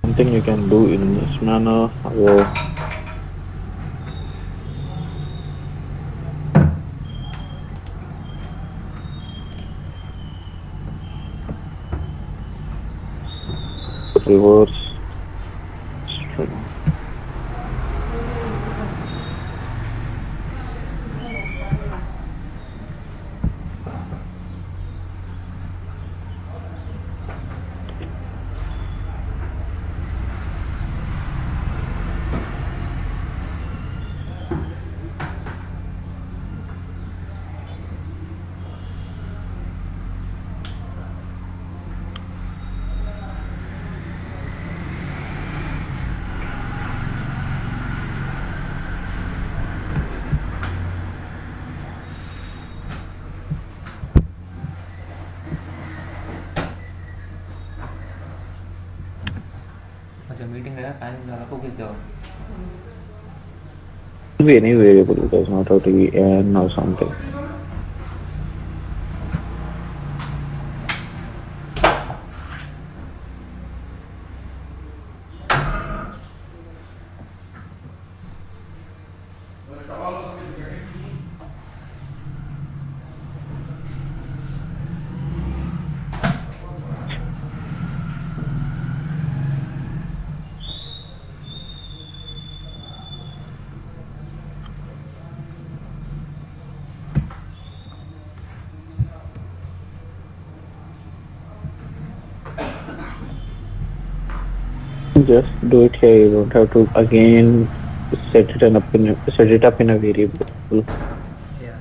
Something you can do in this manner. Reverse string. अच्छा meeting है time ज़्यादा focus जाओ Could be any variable. It does not have to be n or something. Just do it here. You don't have to again set it up in a variable. या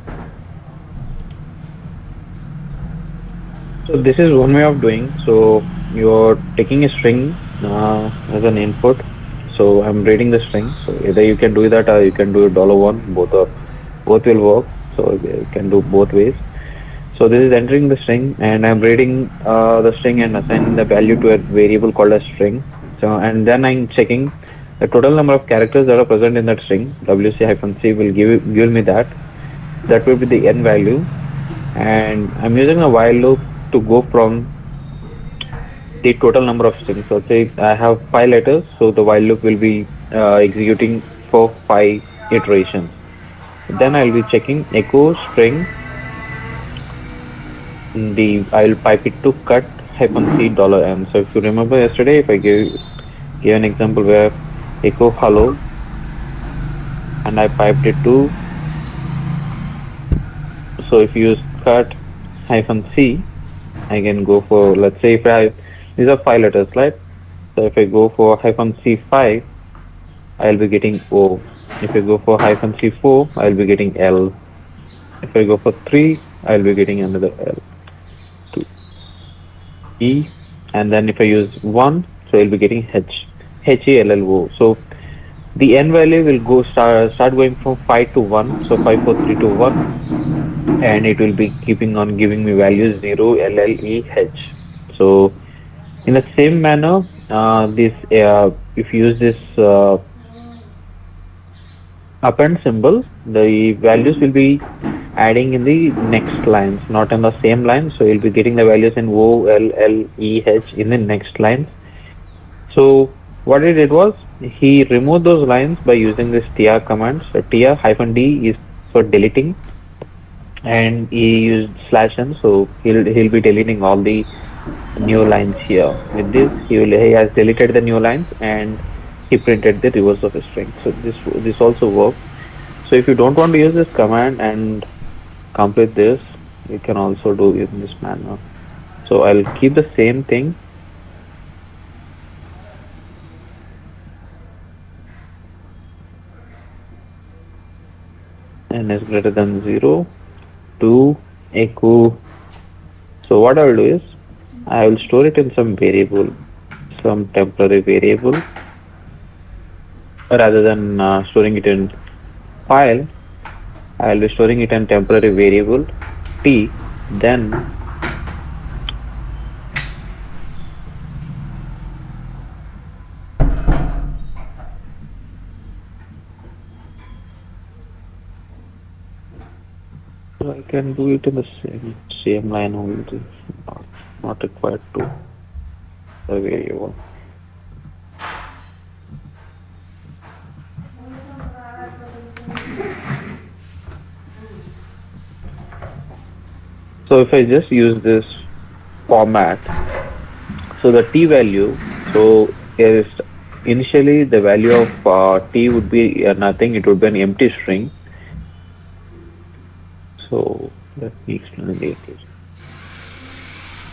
So this is one way of doing. So you're taking a string as an input. So I'm reading the string. So either you can do that or you can do $1. Both will work. So you can do both ways. So this is entering the string, and I'm reading the string and assigning the value to a variable called a string. So and then I'm checking the total number of characters that are present in that string. WC-C will give me that. That will be the n value, and I'm using a while loop to go from the total number of strings. So say I have 5 letters, so the while loop will be executing for 5 iterations. Then I'll be checking echo string. I'll pipe it to cut -c $n. So if you remember yesterday, if I gave an example where echo hello and I piped it to, so if you use cut -c, I can go for, let's say if I these are 5 letters, right? So if I go for -c5, I'll be getting O. If I go for -c4, I'll be getting L. If I go for 3, I'll be getting another L. 2, E, and then if I use 1, so I'll be getting H. HALLO. So the n value will start going from 5 to 1. So 5, 4, 3, 2, 1, and it will be keeping on giving me values 0, L, L, E, H. So in the same manner, this if you use this append symbol, the values will be adding in the next lines, not in the same line. So you'll be getting the values in O, L, L, E, H in the next lines. So what he did was he removed those lines by using this tr command. So tr-d is for deleting, and he used /n. So he'll be deleting all the new lines here. With this, he has deleted the new lines and he printed the reverse of a string. So this also works. So if you don't want to use this command and complete this, you can also do it in this manner. So I'll keep the same thing. N is greater than 0 to echo. So what I will do is I will store it in some variable, some temporary variable, rather than storing it in file. I will be storing it in temporary variable t. Then I can do it in the same line only. Not required to the variable. So if I just use this format, so the t value, so is initially the value of t would be nothing, it would be an empty string. So let me explain it.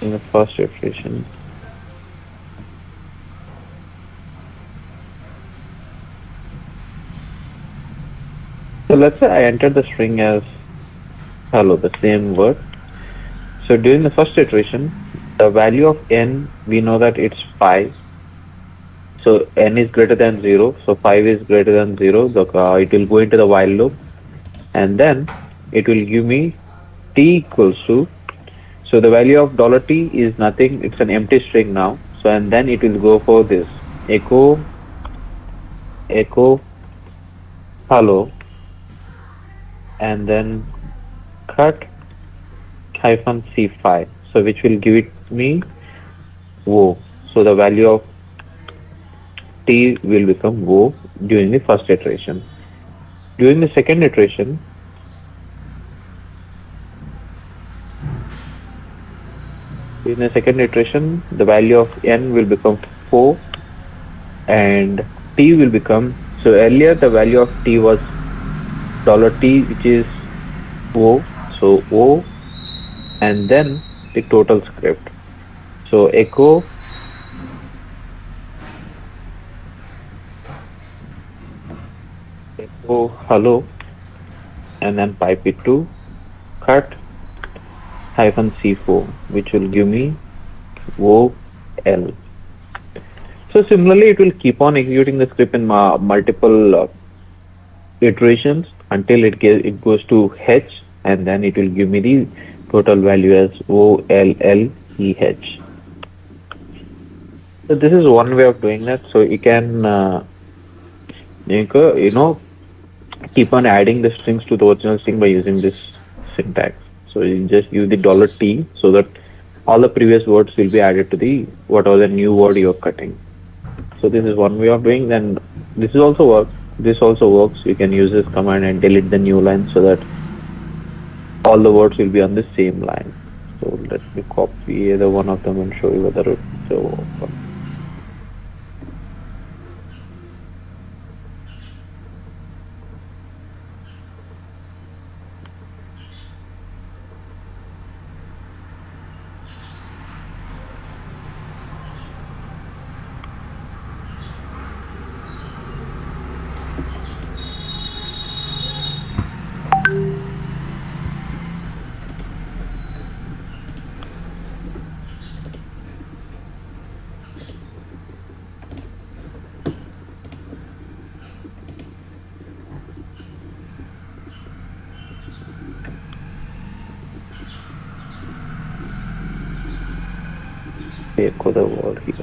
In the first iteration, so let's say I entered the string as hello, the same word. So during the first iteration, the value of n, we know that it's 5. So n is greater than 0. So 5 is greater than 0. It will go into the while loop, and then it will give me t equals to. So the value of $t is nothing. It's an empty string now. So and then it will go for this echo hello, and then cut hyphen c5. So which will give it me wo. So the value of t will become wo during the first iteration. During the second iteration, the value of n will become 4 and t will become, so earlier the value of t was $t, which is o, so o, and then the total script. So echo hello, and then pipe it to cut hyphen c4, which will give me o l. So similarly, it will keep on executing the script in multiple iterations until it goes to h, and then it will give me the total value as OLLEH. So this is one way of doing that. So you can you know keep on adding the strings to the original string by using this syntax. So you just use the $t so that all the previous words will be added to the whatever the new word you're cutting. So this is one way of doing. Then this is also work. This also works. You can use this command and delete the new line so that all the words will be on the same line. So let me copy either one of them and show you whether it will work. Echo the word here.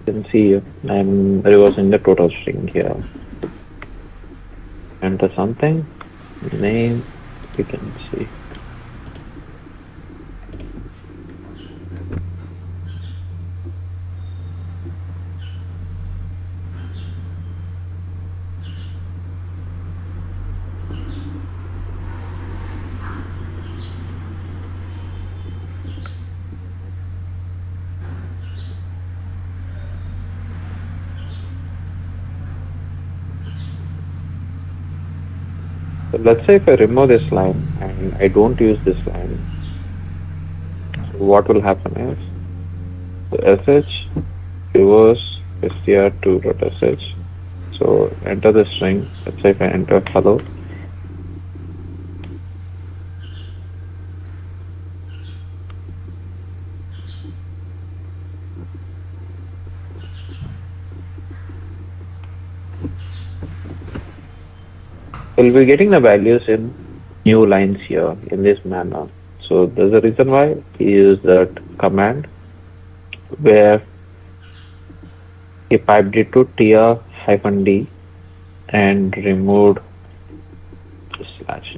You can see I'm reversing the total string here. Enter something, name, you can see. So let's say if I remove this line and I don't use this line, so what will happen is the sh reverse str2.sh. So enter the string. Let's say if I enter hello, we'll be getting the values in new lines here in this manner. So there's a reason why he used that command where he piped it to tr-d and removed slash.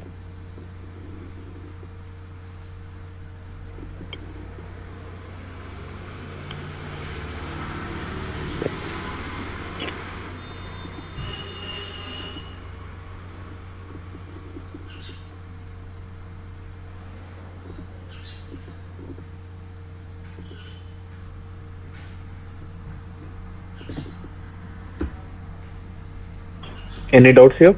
Any doubts here?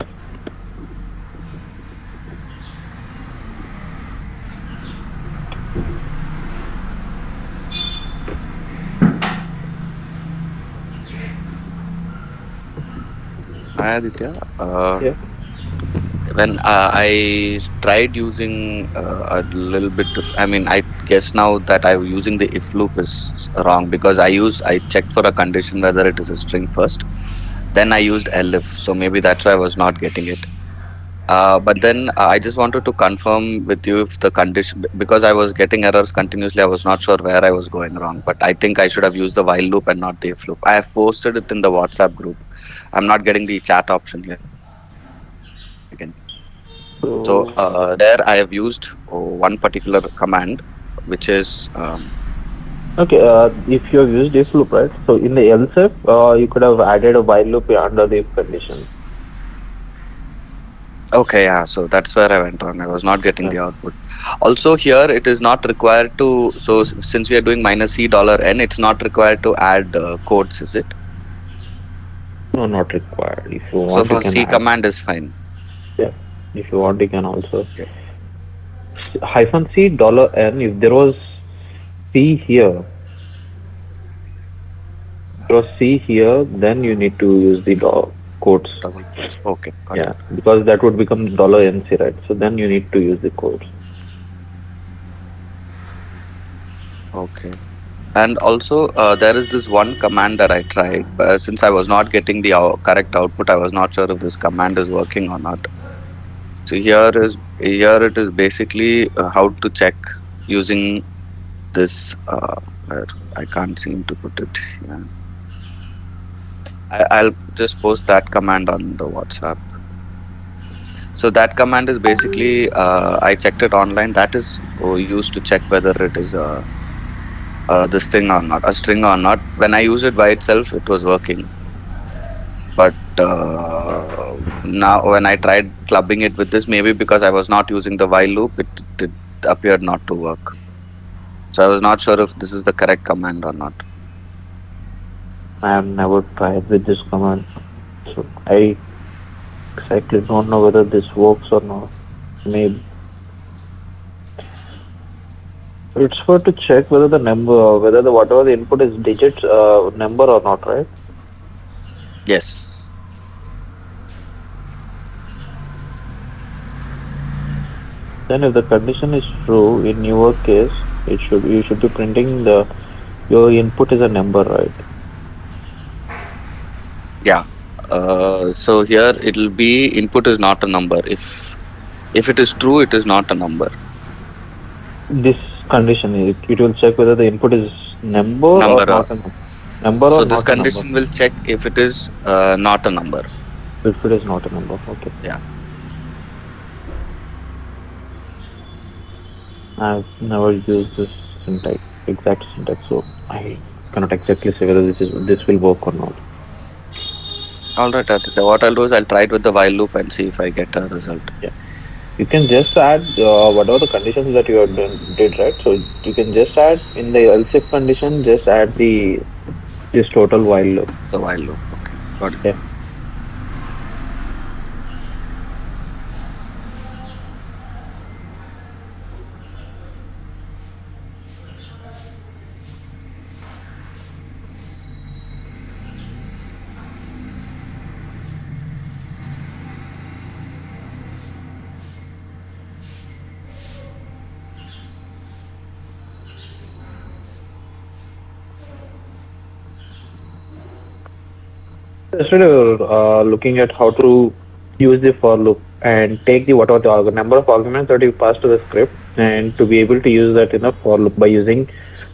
Hi Aditya. Yeah. When I tried using a little bit of, I mean, I guess now that I'm using the if loop is wrong because I checked for a condition whether it is a string first. Then I used elif, so maybe that's why I was not getting it. But then I just wanted to confirm with you if the condition, because I was getting errors continuously, I was not sure where I was going wrong. But I think I should have used the while loop and not the if loop. I have posted it in the WhatsApp group. I'm not getting the chat option here again. So So there I have used one particular command, which is okay, if you have used if loop, right? So in the else if, you could have added a while loop under the if condition. okay. Yeah, so that's where I went wrong. I was not getting Yeah. the output. Also here, it is not required to. So since we are doing minus c dollar n, it's not required to add quotes, is it? No, not required. If you So want, you for can c add. command is fine. Yeah. If you want, you can also Okay. hyphen c dollar n. If there was c here, there was c here, then you need to use the quotes. Double quotes. Okay, got Yeah, it. because that would become dollar nc, right? So then you need to use the quotes. Okay. And also, there is this one command that I tried. Since I was not getting the correct output, I was not sure if this command is working or not. So here it is basically how to check using this. Where I can't seem to put it. Yeah. I'll just post that command on the WhatsApp. So that command is basically I checked it online. That is used to check whether it is this thing or not, a string or not. When I use it by itself, it was working. But now when I tried clubbing it with this, maybe because I was not using the while loop, it appeared not to work. So I was not sure if this is the correct command or not. I have never tried with this command, so I exactly don't know whether this works or not. Maybe it's for to check whether the number, whether the whatever the input is digits number or not, right? Yes. Then if the condition is true, in your case, it should you should be printing the your input is a number, right? Yeah. So here it'll be input is not a number. If it is true, it is not a number. This condition it will check whether the input is number or Number. not a number or So this not a number. condition will check if it is not a number. If it is not a number, okay. Yeah. I've never used this syntax, exact syntax, so I cannot exactly say whether this will work or not. All right, Aditya. What I'll do is I'll try it with the while loop and see if I get a result. Yeah, you can just add whatever the conditions that you have did, right? So you can just add in the else if condition, just add the this total while loop. The while loop. Okay. Got it. Yeah. Yesterday, we were looking at how to use the for loop and take the whatever the number of arguments that you pass to the script and to be able to use that in a for loop by using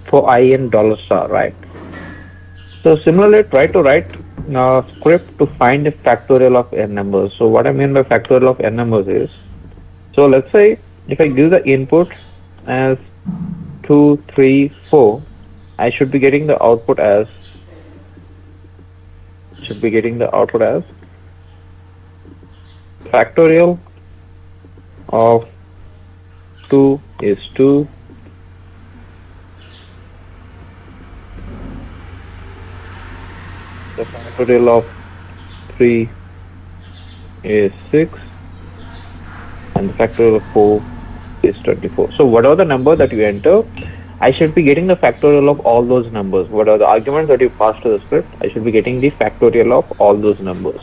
for I and dollar star, right? So similarly, try to write script to find a factorial of n numbers. So what I mean by factorial of n numbers is, so let's say if I give the input as 2, 3, 4, I should be getting the output as factorial of 2 is 2, the factorial of 3 is 6, and the factorial of 4 is 24. So whatever the number that you enter, I should be getting the factorial of all those numbers. What are the arguments that you pass to the script? I should be getting the factorial of all those numbers.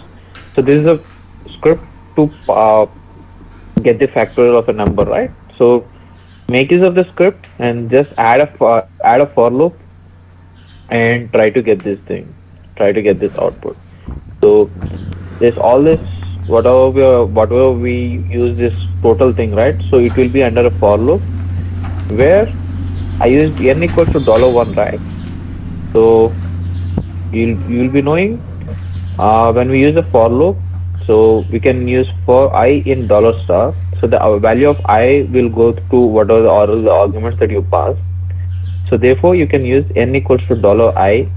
So this is a script to get the factorial of a number, right? So make use of the script and just add a for loop and try to get this thing, try to get this output. So there's all this whatever we use this total thing, right? So it will be under a for loop where I used n equals to $1, right? So you'll be knowing when we use a for loop, so we can use for I in dollar star. So the value of I will go to whatever the all the arguments that you pass. So therefore you can use n equals to $I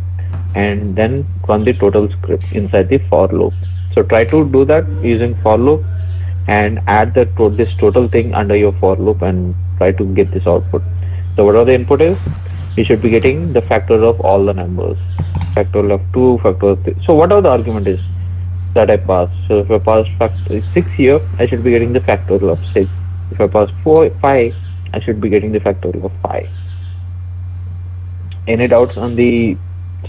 and then run the total script inside the for loop. So try to do that using for loop and add this total thing under your for loop and try to get this output. So whatever the input is, we should be getting the factorial of all the numbers. Factorial of 2, factorial of 3. So whatever the argument is that I pass. So if I pass factor 6 here, I should be getting the factorial of 6. If I pass 5, I should be getting the factorial of 5. Any doubts on the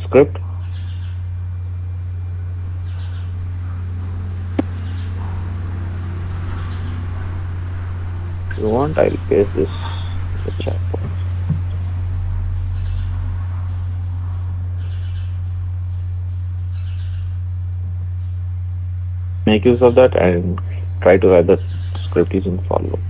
script? If you want, I'll paste this in the chat box. Make use of that and try to write the script using for loop.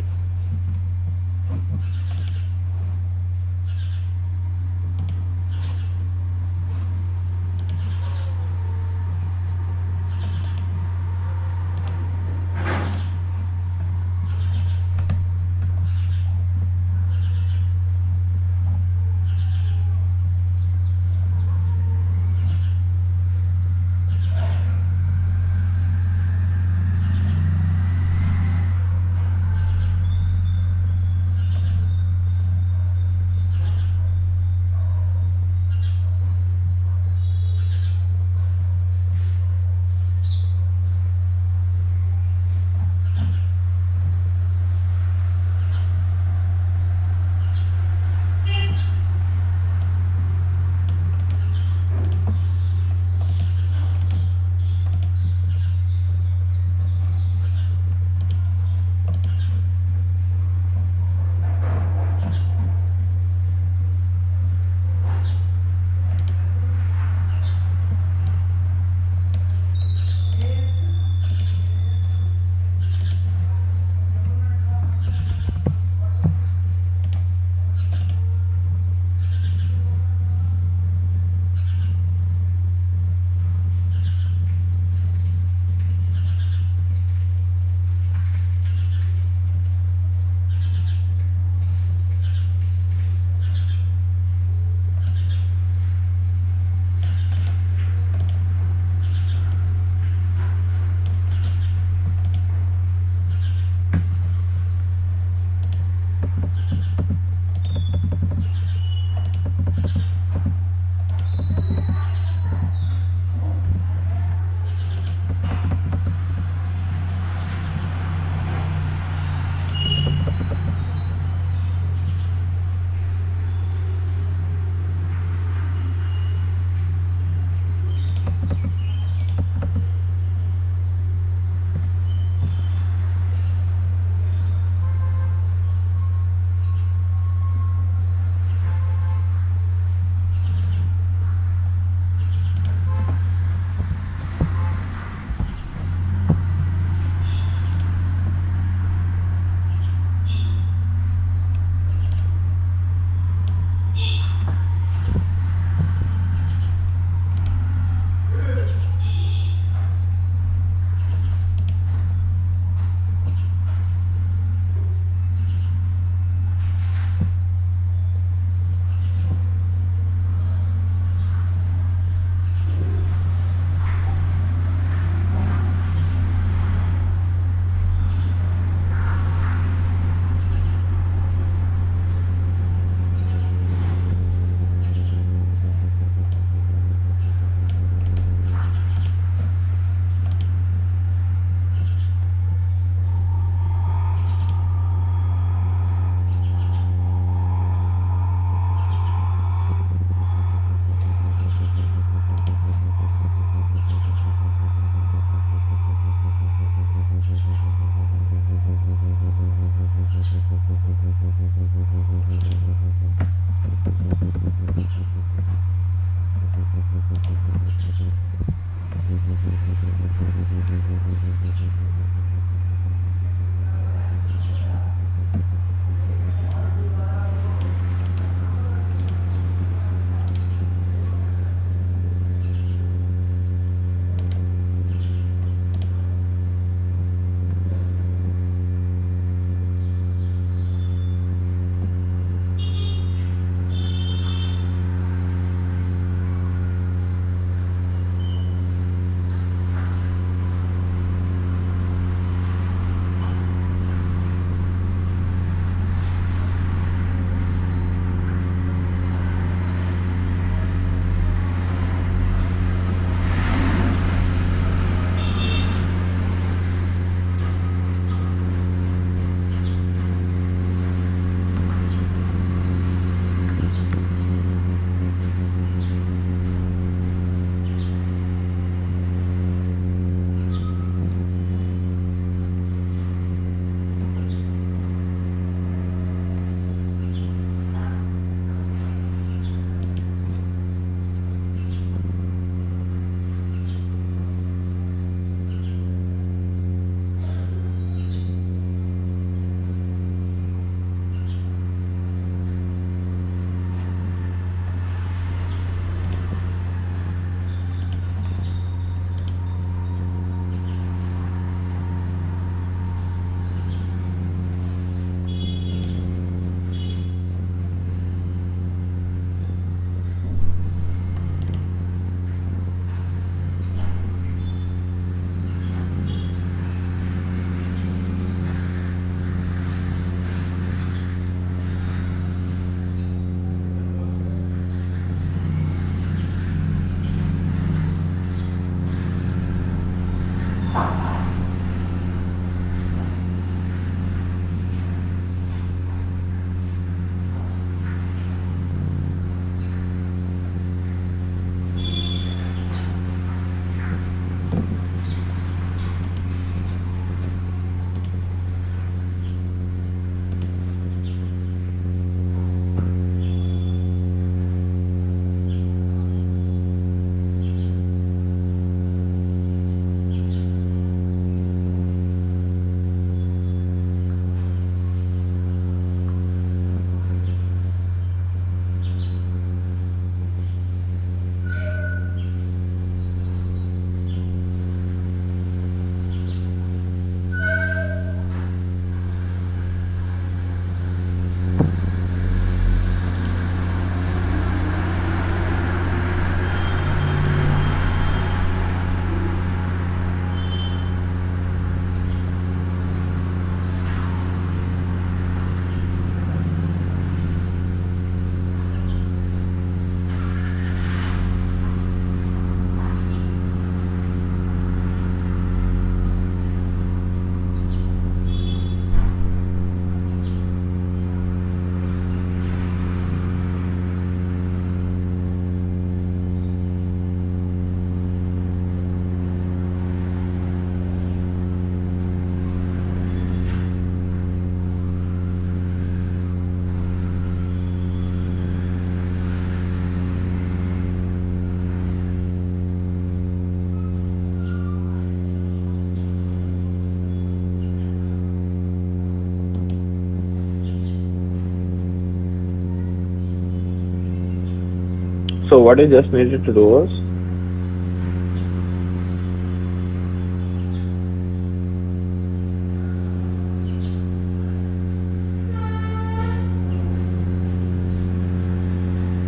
So what you just needed to do was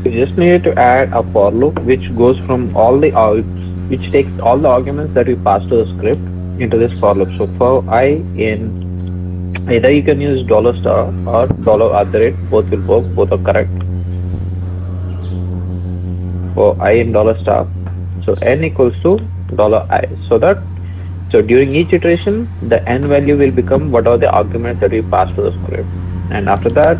you just need to add a for loop which goes from all the which takes all the arguments that we pass to the script into this for loop. So for I in either you can use dollar star or dollar at the rate, both will work, both are correct for I in dollar star. So n equals to dollar I. So during each iteration, the n value will become what are the arguments that we pass to the script. And after that,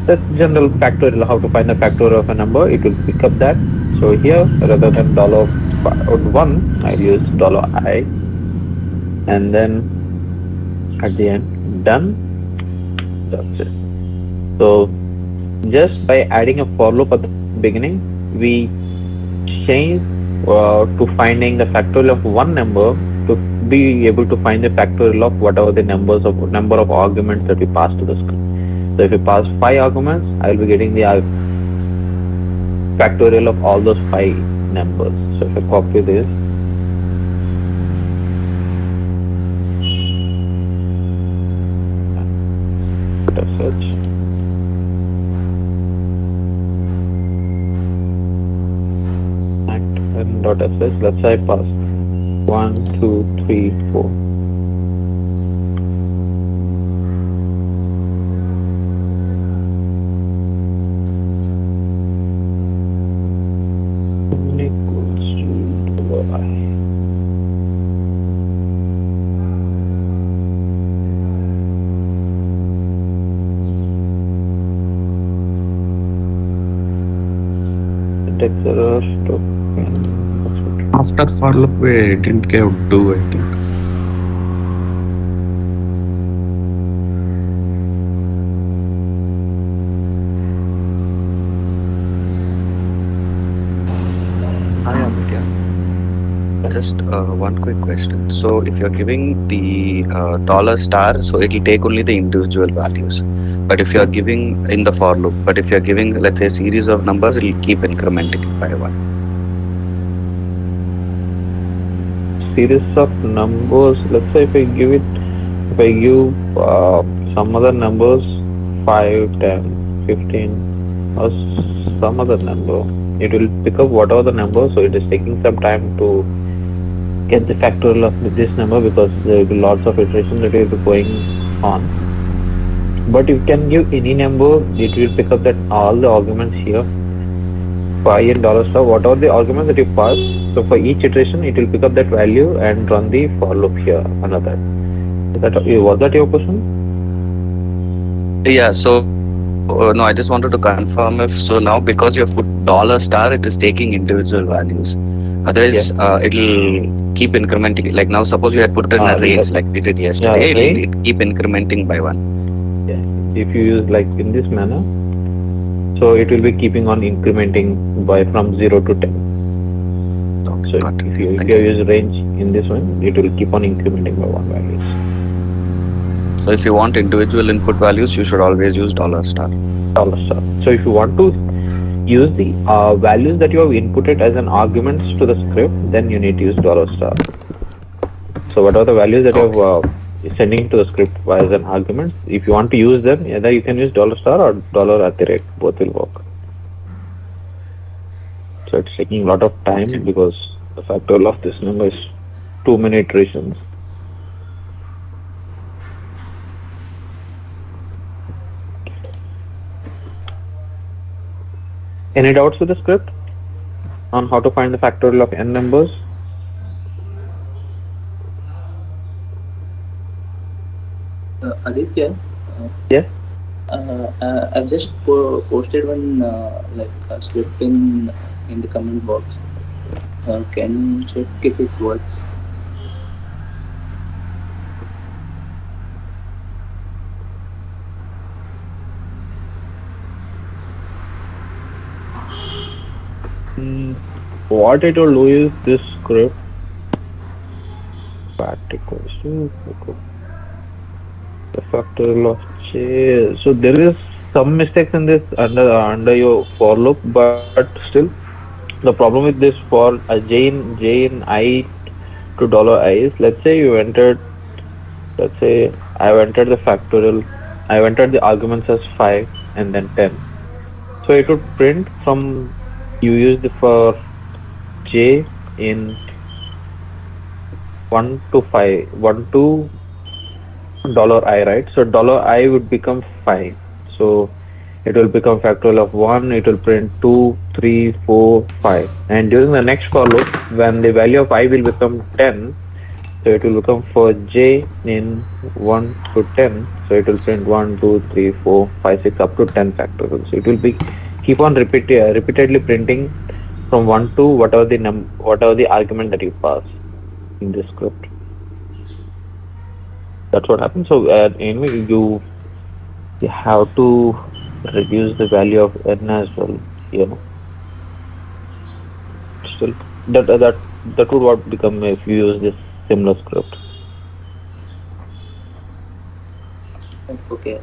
the general factorial, how to find the factorial of a number, it will pick up that. So here, rather than dollar one, I'll use dollar I, and then at the end, done. That's it. So just by adding a for loop at the beginning, we change to finding the factorial of one number to be able to find the factorial of whatever the number of arguments that we pass to the script. So if we pass 5 arguments, I will be getting the factorial of all those 5 numbers. So if I copy this, search, act and .sh. Let's say I pass 1, 2, 3, 4. Equals to $i. Text error token. After for loop, we didn't give do, I think. Hi, Amit. Yeah. Just one quick question. So, if you're giving the dollar star, so it'll take only the individual values. But if you're giving in the for loop, but if you're giving, let's say, a series of numbers, it'll keep incrementing it by one. Series of numbers. Let's say if I give some other numbers 5, 10, 15 or some other number, it will pick up whatever the number. So it is taking some time to get the factorial of this number because there will be lots of iterations that will be going on. But you can give any number, it will pick up that all the arguments here. For I and dollar star, whatever the arguments that you pass, so for each iteration, it will pick up that value and run the for loop here. Another. Was that your question? Yeah. So, no, I just wanted to confirm if so now because you have put dollar star, it is taking individual values. Otherwise, it'll keep incrementing. Like now, suppose you had put in a range like we did yesterday, it'll keep incrementing by one. Yeah. If you use like in this manner, so it will be keeping on incrementing by from 0 to 10. Okay, So if you use range in this one, it will keep on incrementing by one values. So if you want individual input values, you should always use dollar star. Dollar star. So if you want to use the values that you have inputted as an arguments to the script, then you need to use dollar star. So what are the values that you have sending to the script as an argument? If you want to use them, either you can use dollar star or dollar at the rate. Both will work. So it's taking a lot of time because the factorial of this number is too many iterations. Any doubts with the script on how to find the factorial of n numbers? Aditya, Yeah. I've just posted one script in the comment box. Can you check if it works? What it will do is this script fat equals to the factorial of j. So there is some mistakes in this under your for loop, but still The problem with this for a J in I to $I is, let's say let's say I've entered the factorial, I've entered the arguments as 5 and then 10. So it would print from, you use the for J in 1 to 5, 1 to $I, right? So $I would become 5. So it will become factorial of 1, it will print 2, 3, 4, 5. And during the next for loop, when the value of I will become 10, so it will become for j in 1 to 10. So it will print 1, 2, 3, 4, 5, 6 up to 10 factorial. So it will be keep on repeatedly printing from 1 to whatever the argument that you pass in this script. That's what happens. So anyway, you have to reduce the value of n as well. You know, still that would what become if you use this similar script. Okay.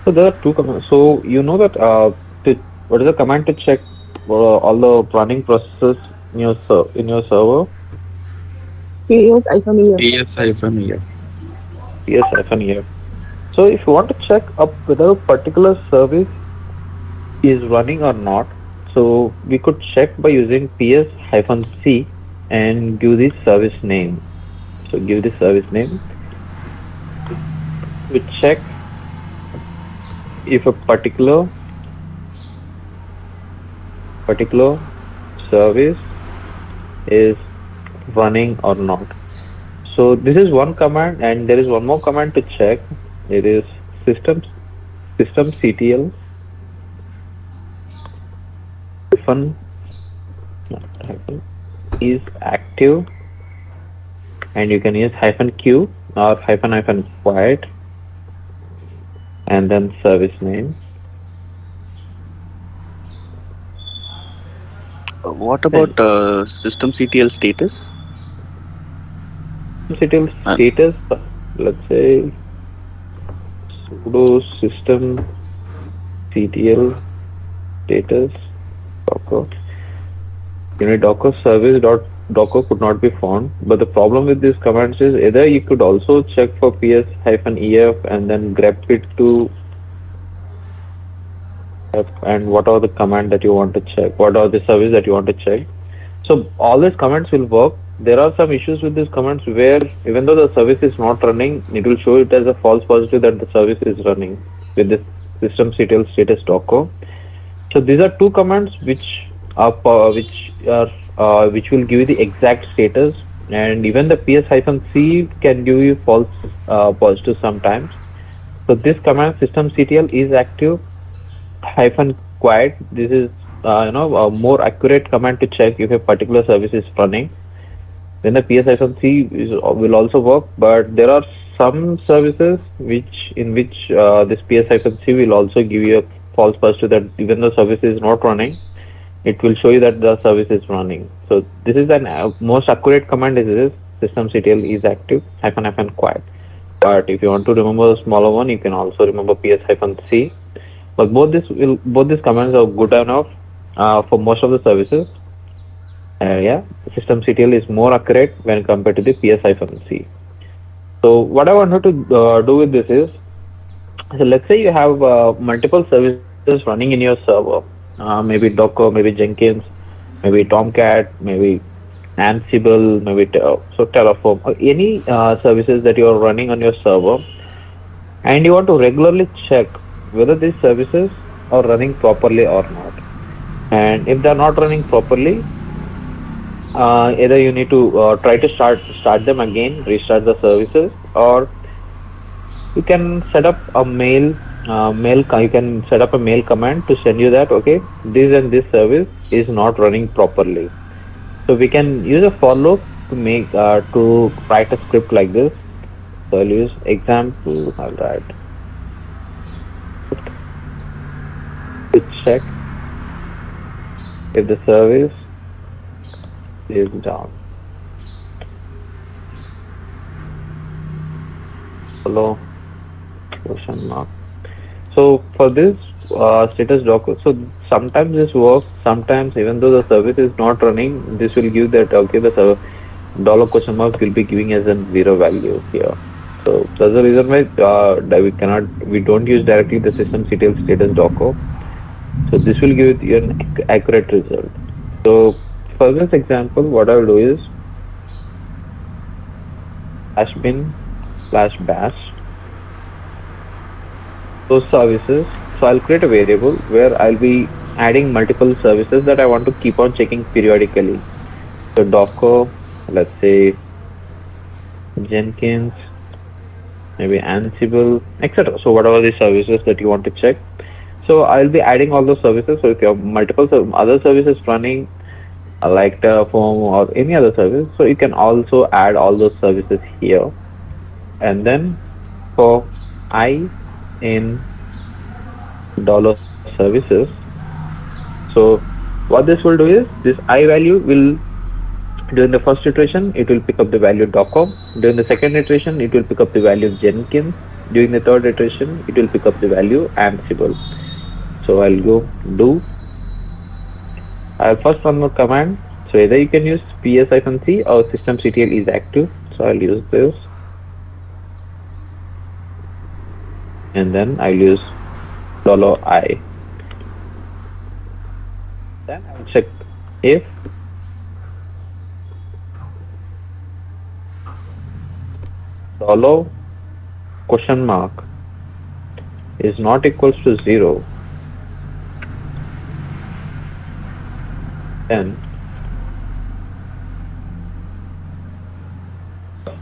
So there are two commands. So you know that what is the command to check all the running processes in your server? PS-EF. PS-EF. Yes, here. So if you want to check up whether a particular service is running or not, so we could check by using ps-c and give the service name. So give the service name. We check if a particular service is running or not. So this is one command, and there is one more command to check. It is systemctl hyphen is active, and you can use -q or --quiet and then service name. What And about systemctl status? systemctl Uh, status, let's say sudo systemctl status docker. Docker service dot docker could not be found, but the problem with these commands is either you could also check for ps-ef and then grep it to and what are the command that you want to check, what are the service that you want to check. So all these commands will work. There are some issues with these commands where even though the service is not running, it will show it as a false positive that the service is running with this systemctl status docker. So these are two commands which will give you the exact status, and even the ps-c can give you false positive sometimes. So this command systemctl is active -quiet. This is a more accurate command to check if a particular service is running. Then the ps-c will also work, but there are some services which this ps-c will also give you a false positive that even though service is not running, it will show you that the service is running. So this is an most accurate command is this systemctl is active --quiet. But if you want to remember a smaller one, you can also remember ps-c. But both these commands are good enough for most of the services. Yeah, systemctl is more accurate when compared to the ps-c. So what I wanted to do with this is, so let's say you have multiple services running in your server, maybe Docker, maybe Jenkins, maybe Tomcat, maybe Ansible, maybe so Terraform, or any services that you are running on your server, and you want to regularly check whether these services are running properly or not. And if they are not running properly, either you need to try to start them again, restart the services, or you can set up a you can set up a mail command to send you that okay, this and this service is not running properly. So we can use a for loop to make to write a script like this. So I'll use example. I'll write to check if the service is down. Hello, question mark. So for this, status docker. So sometimes this works, sometimes even though the service is not running, this will give that okay the dollar question mark will be giving as a zero value here. So that's the reason why that we don't use directly the systemctl status docker. So this will give you an accurate result. So for this example, what I'll do is hash bin slash bash those services. So I'll create a variable where I'll be adding multiple services that I want to keep on checking periodically. So Docker, let's say Jenkins, maybe Ansible, etc. So whatever the services that you want to check. So I'll be adding all those services. So if you have multiple other services running, like Terraform or any other service, so you can also add all those services here. And then for I in dollar services, so what this will do is this I value will during the first iteration it will pick up the value Docker. During the second iteration it will pick up the value Jenkins. During the third iteration it will pick up the value Ansible. So I'll go do. I'll first run the command. So either you can use ps-c or systemctl is active. So I'll use this, and then I'll use $I. Then I'll check if dollar question mark is not equals to 0, then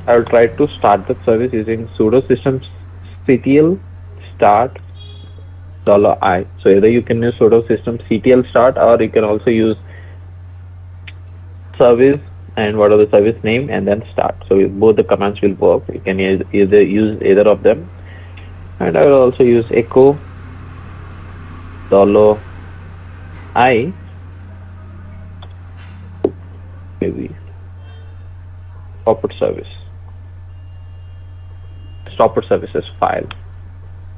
I'll try to start the service using sudo systemctl start $I. So either you can use sudo systemctl start, or you can also use service and what are the service name and then start. So both the commands will work. You can either use either of them. And I will also use echo $I, maybe stopper services file,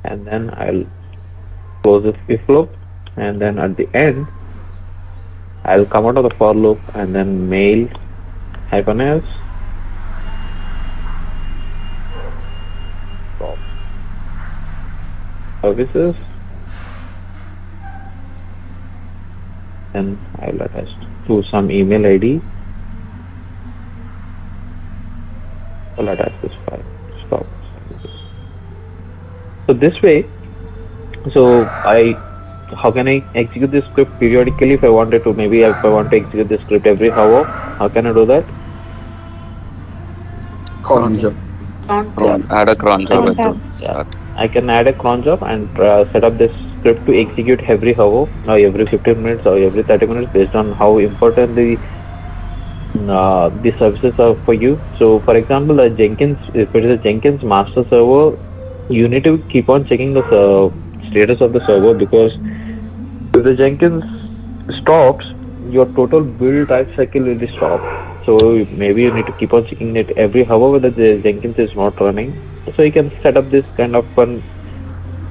and then I'll close the if loop, and then at the end I'll come out of the for loop and then mail -s stop services, then I'll attach to some email ID. I'll attach this file stop services. So this way, so how can I execute this script periodically if I wanted to? Maybe if I want to execute this script every hour, how can I do that? Cron job. Add a cron job at the start. I can add a cron job and set up this script to execute every hour, or every 15 minutes, or every 30 minutes, based on how important the services are for you. So for example, Jenkins, if it is a Jenkins master server, you need to keep on checking the status of the server, because if the Jenkins stops, your total build life cycle will be stopped. So maybe you need to keep on checking it every hour whether the Jenkins is not running. So you can set up this kind of one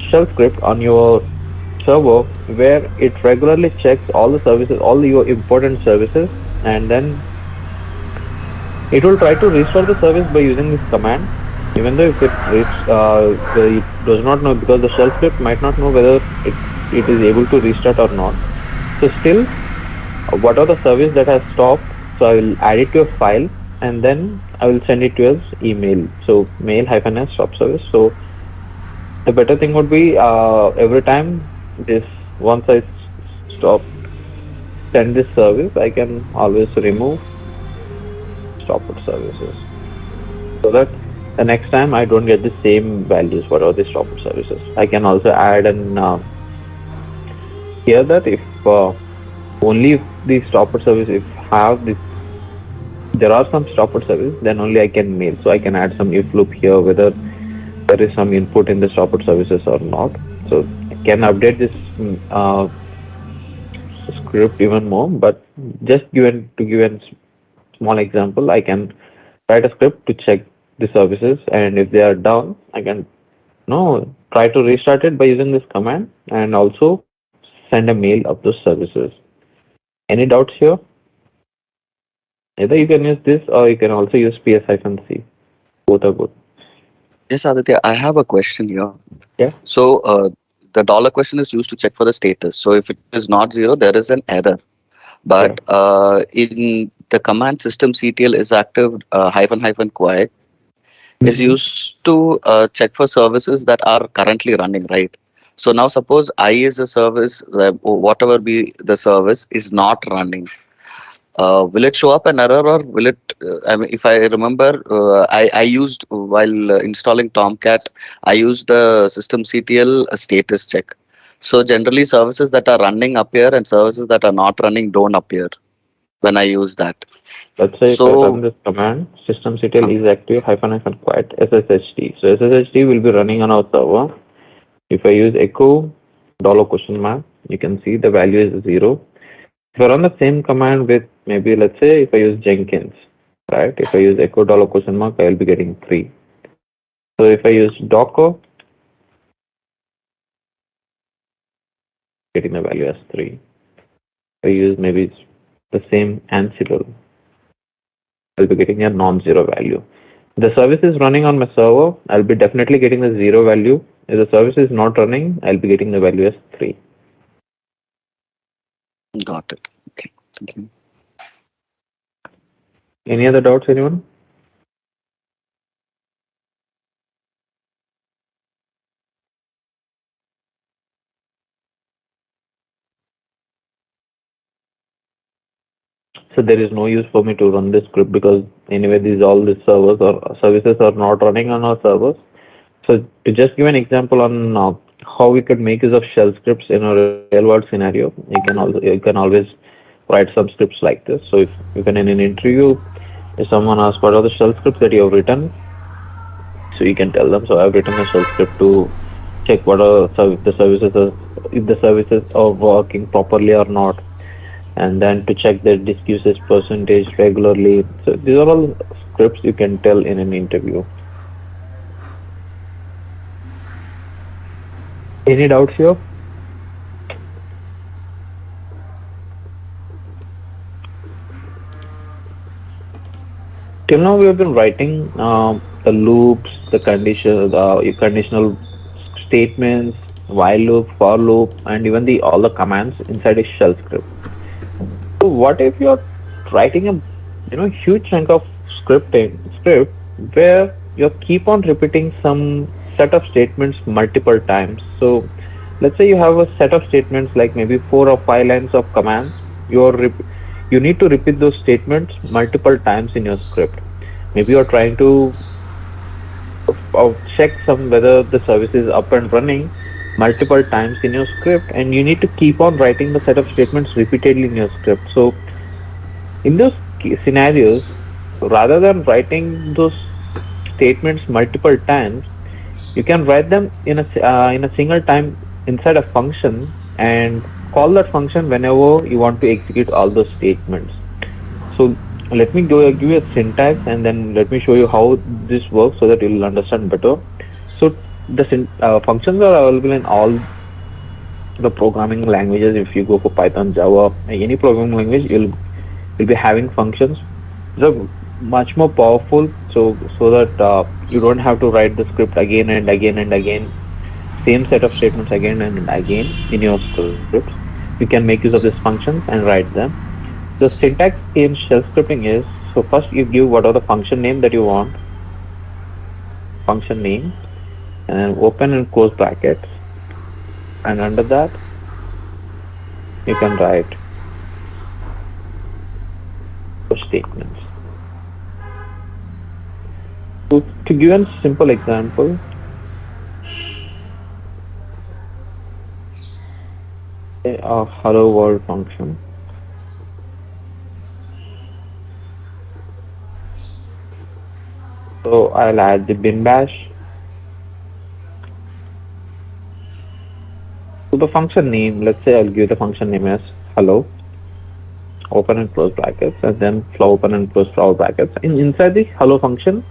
shell script on your server where it regularly checks all the services, all your important services, and then it will try to restore the service by using this command, even though if it does not know, because the shell script might not know whether it is able to restart or not. So still, what are the service that has stopped, so I will add it to a file and then I will send it to as email. So mail -s stop service. So the better thing would be every time this, once I stop send this service, I can always remove stopper services, so that the next time I don't get the same values what are the stopper services. I can also add an here that if only if the stopper service, if have this, there are some stopper service, then only I can mail. So I can add some if loop here whether there is some input in the stopper services or not. So I can update this script even more, but just to give a small example, I can write a script to check the services, and if they are down, I can try to restart it by using this command and also send a mail of those services. Any doubts here? Either you can use this or you can also use ps-c. Both are good. Yes, Aditya, I have a question here. Yeah. So the dollar question is used to check for the status. So if it is not zero, there is an error. Yeah. But in the command system CTL is active hyphen hyphen quiet is Mm-hmm. used to check for services that are currently running, right? So now suppose I is a service, whatever be the service is not running. Will it show up an error or will it? I mean, if I remember, I used while installing Tomcat, I used the system CTL status check. So generally, services that are running appear and services that are not running don't appear when I use that. Let's say if I run So, this command, systemctl uh, is active hyphen hyphen quiet sshd. So sshd will be running on our server. If I use echo dollar question mark, you can see the value is 0. If I run the same command with maybe let's say if I use Jenkins, right? If I use echo dollar question mark, I will be getting 3. So if I use Docker, getting the value as 3. If I use maybe the same Ansible, I'll be getting a non-zero value. If the service is running on my server, I'll be definitely getting the 0 value. If the service is not running, I'll be getting the value as 3. got it. Okay, thank you. Any other doubts, anyone? So there is no use for me to run this script because anyway, these all these servers or services are not running on our servers. So to just give an example on how we could make use of shell scripts in a real world scenario, you can always write some scripts like this. So if even in an interview, if someone asks what are the shell scripts that you have written, so you can tell them. So I've written a shell script to check what are if the services are working properly or not, and then to check the disk usage percentage regularly. So these are all scripts you can tell in an interview. Any doubts here? Till now we have been writing the loops, the conditional statements, while loop, for loop, and even the all the commands inside a shell script. So what if you're writing a huge chunk of script where you keep on repeating some set of statements multiple times. So let's say you have a set of statements like maybe 4 or 5 lines of commands. You need to repeat those statements multiple times in your script. Maybe you're trying to check some whether the service is up and running multiple times in your script, and you need to keep on writing the set of statements repeatedly in your script. So in those scenarios, rather than writing those statements multiple times, you can write them in a single time inside a function and call that function whenever you want to execute all those statements. So let me give you a syntax and then let me show you how this works so that you will understand better. So the functions are available in all the programming languages. If you go for Python, Java, any programming language, you'll be having functions. So much more powerful, so that you don't have to write the script again and again and again, same set of statements again and again in your scripts. You can make use of these functions and write them. The syntax in shell scripting is, so first you give what are the function name that you want, function name, and then open and close brackets, and under that you can write those statements. So to give a simple example, a hello world function. So I'll add the bin bash. So the function name, let's say I'll give the function name as hello, open and close brackets, and then open and close flower brackets. Inside the hello function,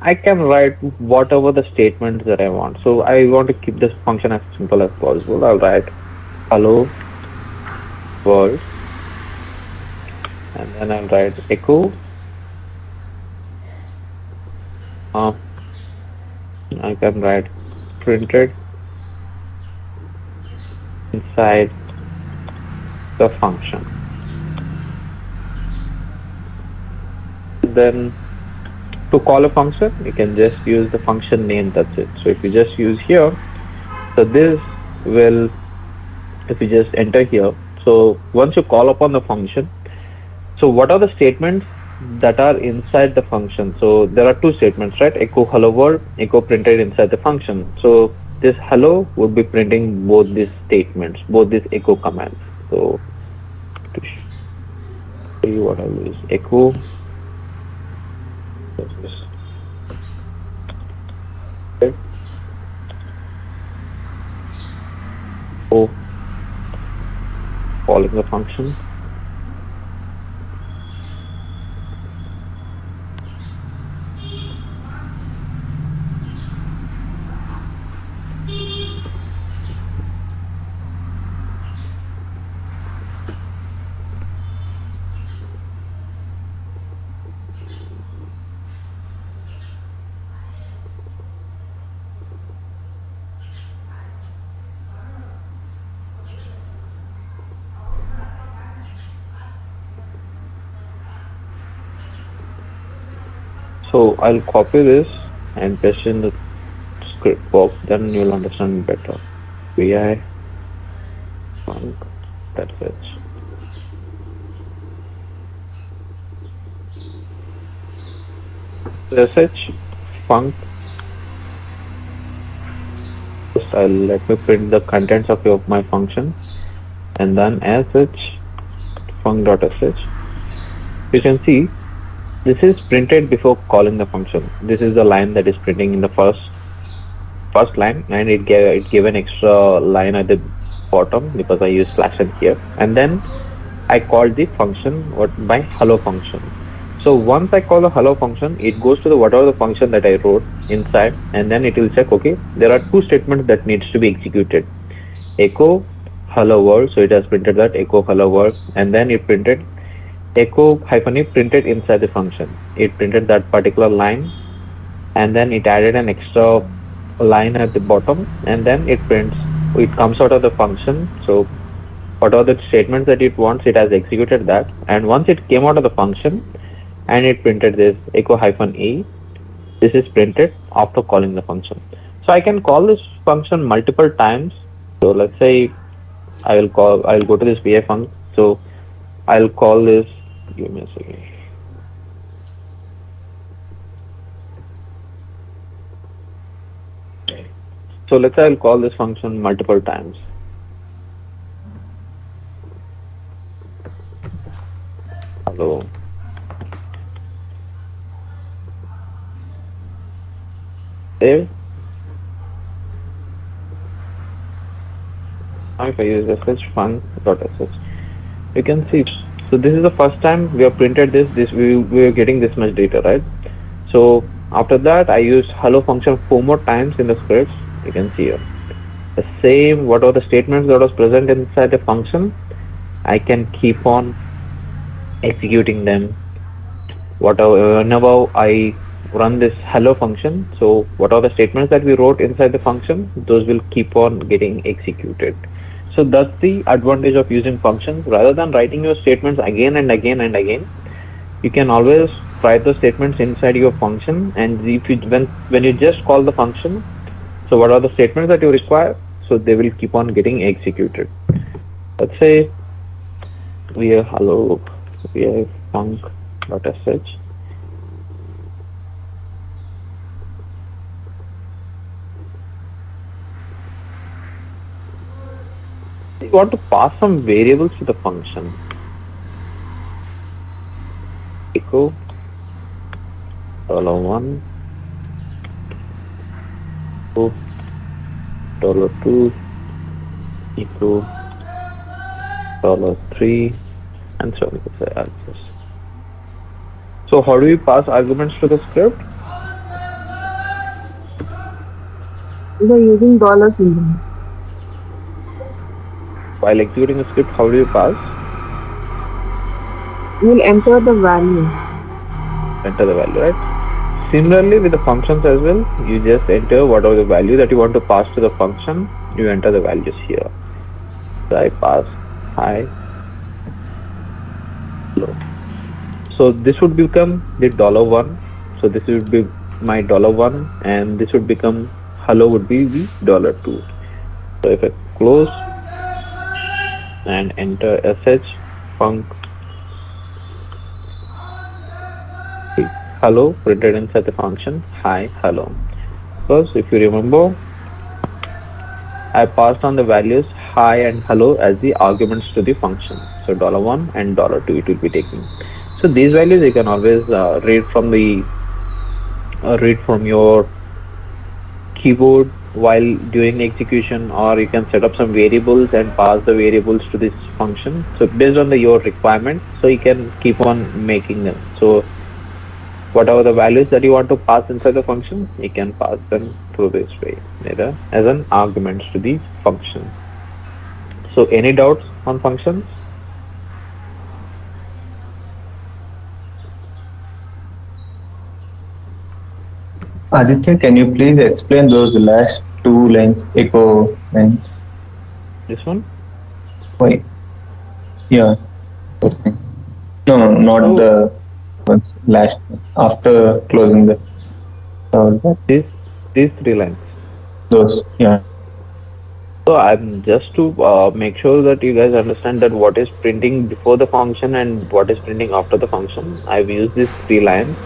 I can write whatever the statements that I want. So I want to keep this function as simple as possible. I'll write hello world, and then I'll write echo. Uh, I can write printed inside the function. Then to call a function, you can just use the function name. That's it. So if you just use here, so this will, if you just enter here, so once you call upon the function, so what are the statements that are inside the function? So there are two statements, right? Echo hello world, echo printed inside the function. So this hello would be printing both these statements, both these echo commands. So to show you what I'll use, echo. This is it. Oh, calling the function. So I'll copy this and paste in the script box, then you'll understand better. Vi func, that's it. sh func. First, let me print the contents of my function, and then sh func.sh. You can see this is printed before calling the function. This is the line that is printing in the first line, and it gave an extra line at the bottom because I used slash n here, and then I called the function by hello function. So once I call the hello function, it goes to the whatever the function that I wrote inside, and then it will check, okay, there are two statements that needs to be executed. Echo hello world, so it has printed that echo hello world, and then it printed echo -e printed inside the function. It printed that particular line, and then it added an extra line at the bottom, and then it prints, it comes out of the function. So what are the statements that it wants, it has executed that, and once it came out of the function and it printed this echo -e, this is printed after calling the function. So I can call this function multiple times. So let's say I'll go to this vi func. So I'll call this, give me a second. So let's say I'll call this function multiple times. Hello. Save. Now if I use sh func.sh, you can see. So this is the first time we have printed this. We are getting this much data, right? So after that, I used hello function 4 more times in the scripts. You can see here the same, what are the statements that was present inside the function, I can keep on executing them whenever I run this hello function. So what are the statements that we wrote inside the function, those will keep on getting executed. So that's the advantage of using functions. Rather than writing your statements again and again and again, you can always write the statements inside your function, and if you when you just call the function, so what are the statements that you require, so they will keep on getting executed. Let's say we have hello, we have func.sh. You want to pass some variables to the function. Echo $1, $2, echo $3, and so on. So how do we pass arguments to the script? By using dollar symbol. While executing a script, how do you pass? We'll enter the value. Enter the value, right? Similarly, with the functions as well, you just enter whatever the value that you want to pass to the function. You enter the values here. So I pass hi, hello. So this would become the $1. So this would be my $1, and this would become hello would be the $2. So if I close and enter sh func hello printed inside the function hi hello. Because if you remember, I passed on the values hi and hello as the arguments to the function. So $1 and $2 it will be taking. So these values you can always read from your keyboard while doing execution, or you can set up some variables and pass the variables to this function. So based on your requirement, so you can keep on making them. So whatever the values that you want to pass inside the function, you can pass them through this way, either as an arguments to the function. So any doubts on functions? Aditya, can you please explain those last two lines, echo lines? This one? Why? Yeah, those things. No, no, not So the ones last after closing the these these three lines. those. Yeah, So I'm just to make sure that you guys understand that what is printing before the function and what is printing after the function. I've used these three lines.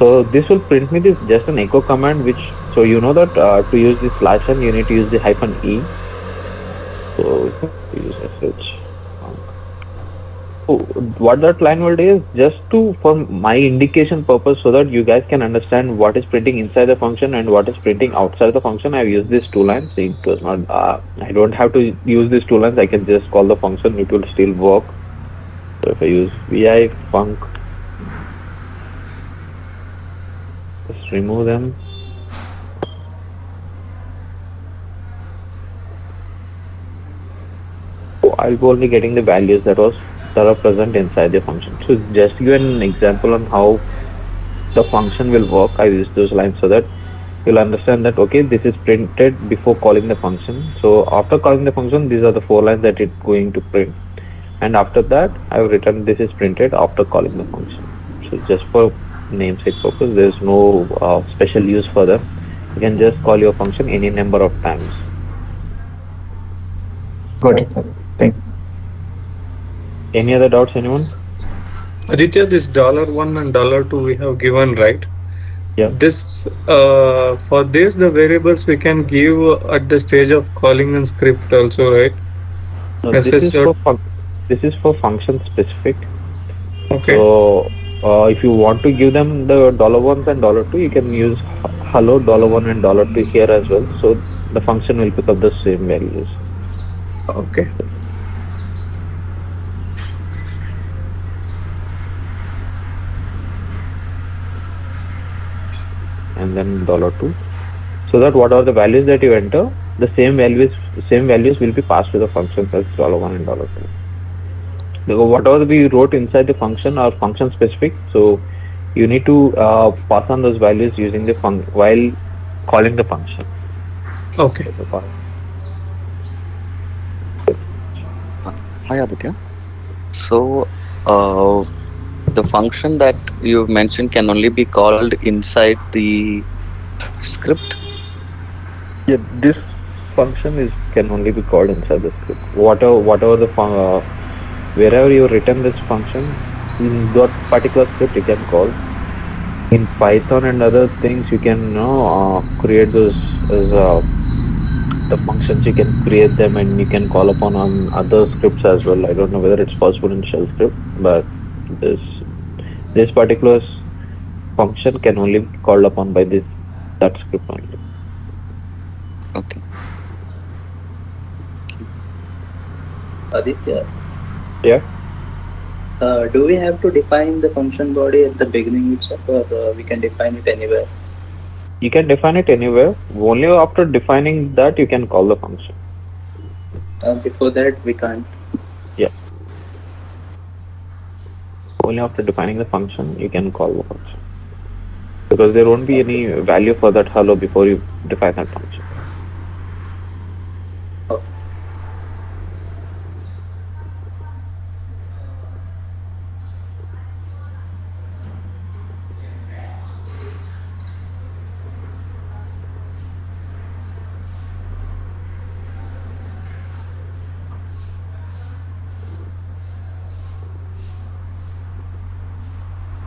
So this will print me this just an echo command, which so you know that to use the slash n you need to use the hyphen e. So use sh. So what that line will do is just to for my indication purpose, so that you guys can understand what is printing inside the function and what is printing outside the function. I've used these two lines. It does not. I don't have to use these two lines. I can just call the function. It will still work. So if I use vi func, just remove them. So I'll be only getting the values that are present inside the function. So just give an example on how the function will work. I use those lines so that you'll understand that okay, this is printed before calling the function. So after calling the function, these are the four lines that it's going to print. And after that, I've written this is printed after calling the function. So just for namesake purpose, there's no special use for them. You can just call your function any number of times. got it. Thanks. Any other doubts, anyone? Aditya, this $1 and $2 we have given, right? Yeah. This for this the variables we can give at the stage of calling and script also, right? No, Message dot. this is for function specific. Okay. So if you want to give them the $1 and $2, you can use hello $1 and $2 here as well. So the function will pick up the same values. Okay. And then $2. So that whatever the values that you enter, the same values will be passed to the functions as $1 and $2. So whatever we wrote inside the function are function specific. So you need to pass on those values using the while calling the function. Okay. Hi, Aditya. So, the function that you mentioned can only be called inside the script. Yeah, this function can only be called inside the script. Whatever the wherever you written this function in that particular script, you can call. In Python and other things, you can create those as the functions. You can create them and you can call upon on other scripts as well. I don't know whether it's possible in shell script, but this particular function can only be called upon by that script only. Okay. Aditya, Yeah. do we have to define the function body at the beginning itself, or we can define it anywhere? You can define it anywhere. Only after defining that you can call the function. Before that, we can't. Yeah. Only after defining the function you can call the function. Because there won't be Okay. any value for that hello before you define that function. Oh,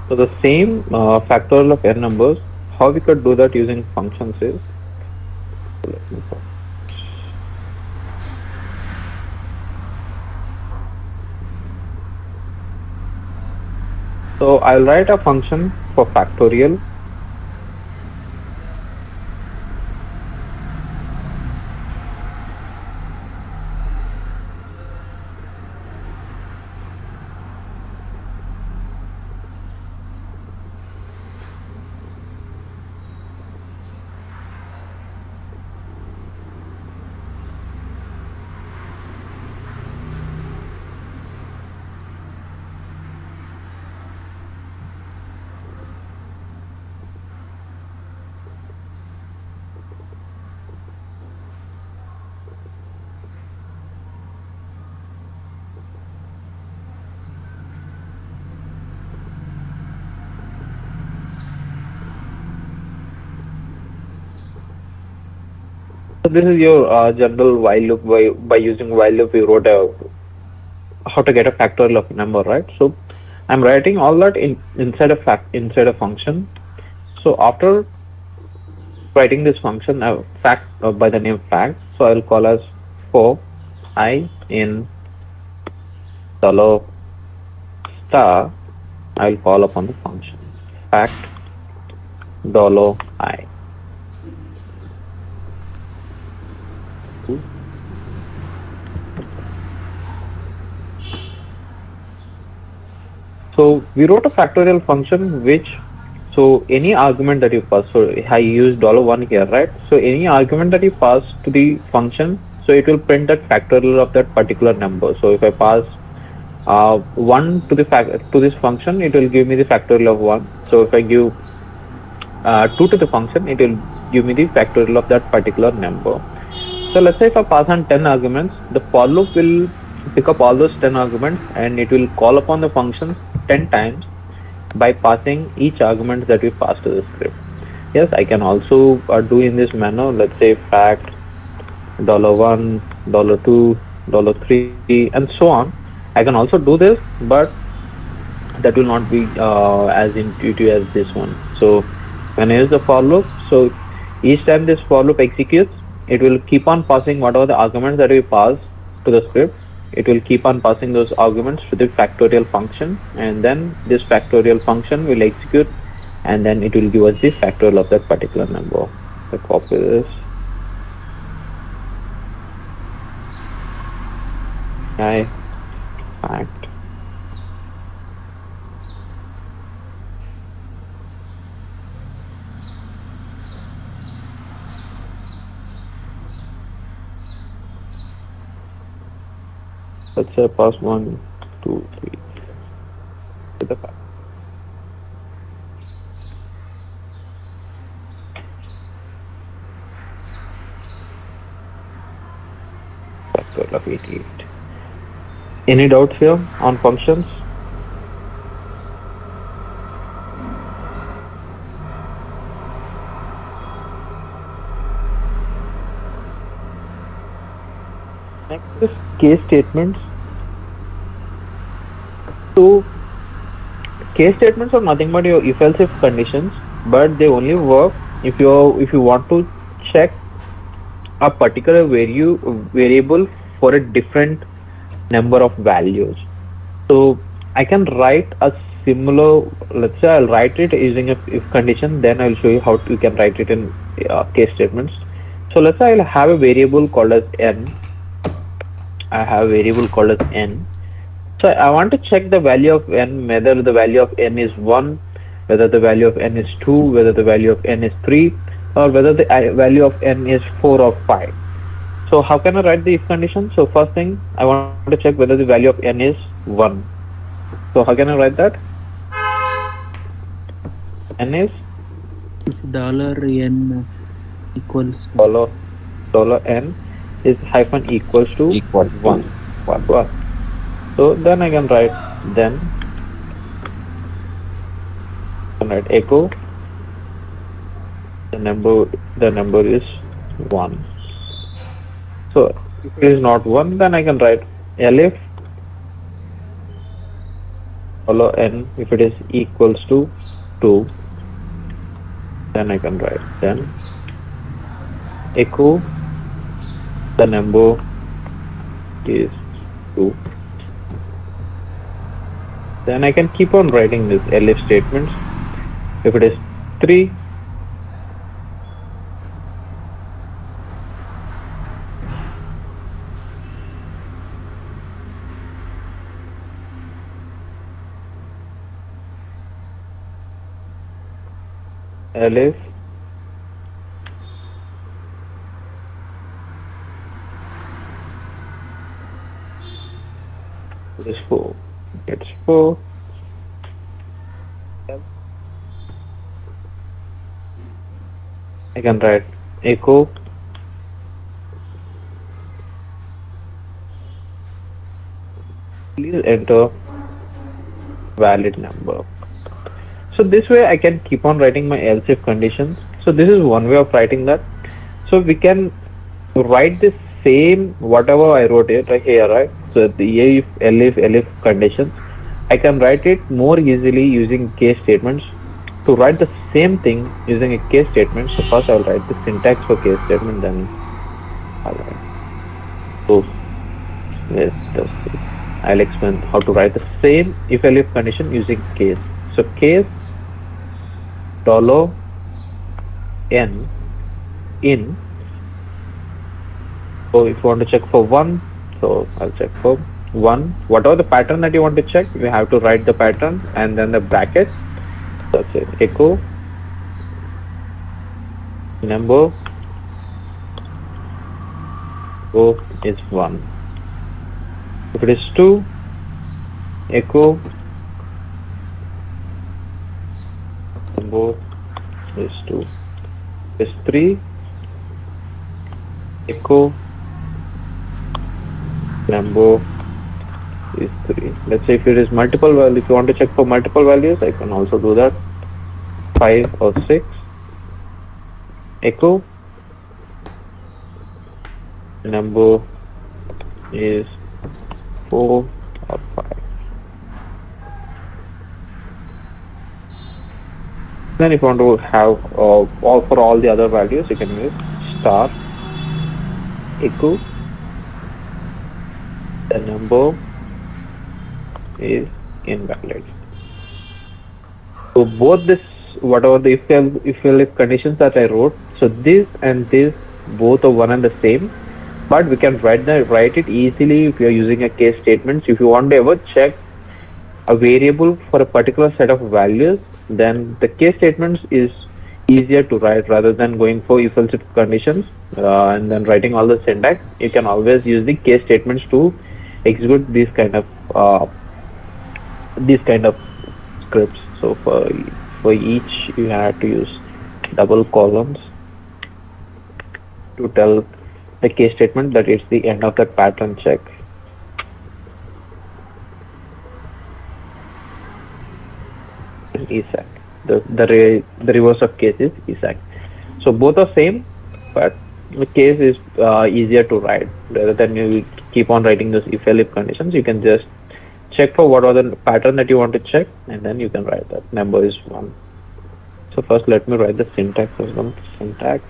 So the same factorial of n numbers, how we could do that using functions is, let me go. So I'll write a function for factorial. So this is your general while loop. By using while loop, we wrote a how to get a factorial of number, right? So I'm writing all that inside a function. So after writing this function, fact by the name fact, so I'll call as for I in dollar star. I'll call upon the function fact dollar I. So we wrote a factorial function which, so any argument that you pass, so I use $1 here, right? So any argument that you pass to the function, so it will print that factorial of that particular number. So if I pass 1 to the to this function, it will give me the factorial of 1. So if I give 2 to the function, it will give me the factorial of that particular number. So let's say if I pass on 10 arguments, the for loop will pick up all those 10 arguments and it will call upon the function 10 times by passing each argument that we pass to the script. Yes, I can also do in this manner. Let's say fact $1, $2, $3, and so on. I can also do this, but that will not be as intuitive as this one. So when I use the for loop, so each time this for loop executes, it will keep on passing whatever the arguments that we pass to the script. It will keep on passing those arguments to the factorial function, and then this factorial function will execute, and then it will give us the factorial of that particular number. So copy this. I fact let's say pass 1, 2, 3 to the factorial of 88. Any doubts here on functions? Next is case statements. So case statements are nothing but your if else if conditions, but they only work if you want to check a particular variable for a different number of values. So I can write a similar, let's say I'll write it using a if condition, then I'll show you how you can write it in case statements. So let's say I'll have a variable called as n. I have a variable called as n. So I want to check the value of n, whether the value of n is 1, whether the value of n is 2, whether the value of n is 3. or whether the value of n is 4 or 5. So how can I write the if condition? So first thing, I want to check whether the value of n is 1. So how can I write that? N is If $n equals dollar $n is hyphen equals to Equal 1. to 1. 1. So then I can write echo the number is 1. So if it is not 1, then I can write elif $n if it is equals to 2, then I can write then echo the number is 2. Then I can keep on writing this elif statements. If it is 3, elif it is 4. It's 4. I can write echo please enter valid number. So this way I can keep on writing my else if conditions. So this is one way of writing that. So we can write the same whatever I wrote it right here, right? So the if elif conditions, I can write it more easily using case statements. To write the same thing using a case statement, so first I'll write the syntax for case statement, then I'll write. So yes, I'll explain how to write the same if elif condition using case. So case $n in. So if you want to check for 1, so I'll check for 1. Whatever the pattern that you want to check, you have to write the pattern and then the brackets. That's it. Echo number is 1. If it is 2, echo number is 2. If it is 3, echo number is 3. Let's say if it is multiple value, if you want to check for multiple values, I can also do that. 5 or 6, echo number is 4 or 5. Then if you want to have all for all the other values, you can use star echo the number is invalid. So both this whatever the if conditions that I wrote, so this and this both are one and the same, but we can write it easily if you are using a case statements. If you want to ever check a variable for a particular set of values, then the case statements is easier to write rather than going for if else conditions and then writing all the syntax. You can always use the case statements to execute these kind of scripts. So for each you have to use double columns to tell the case statement that it's the end of that pattern check. ESAC. The reverse of case is ESAC. So both are same, but the case is easier to write rather than you keep on writing those if conditions. You can just check for what are the pattern that you want to check, and then you can write that number is 1. So first let me write the syntax as well. Syntax.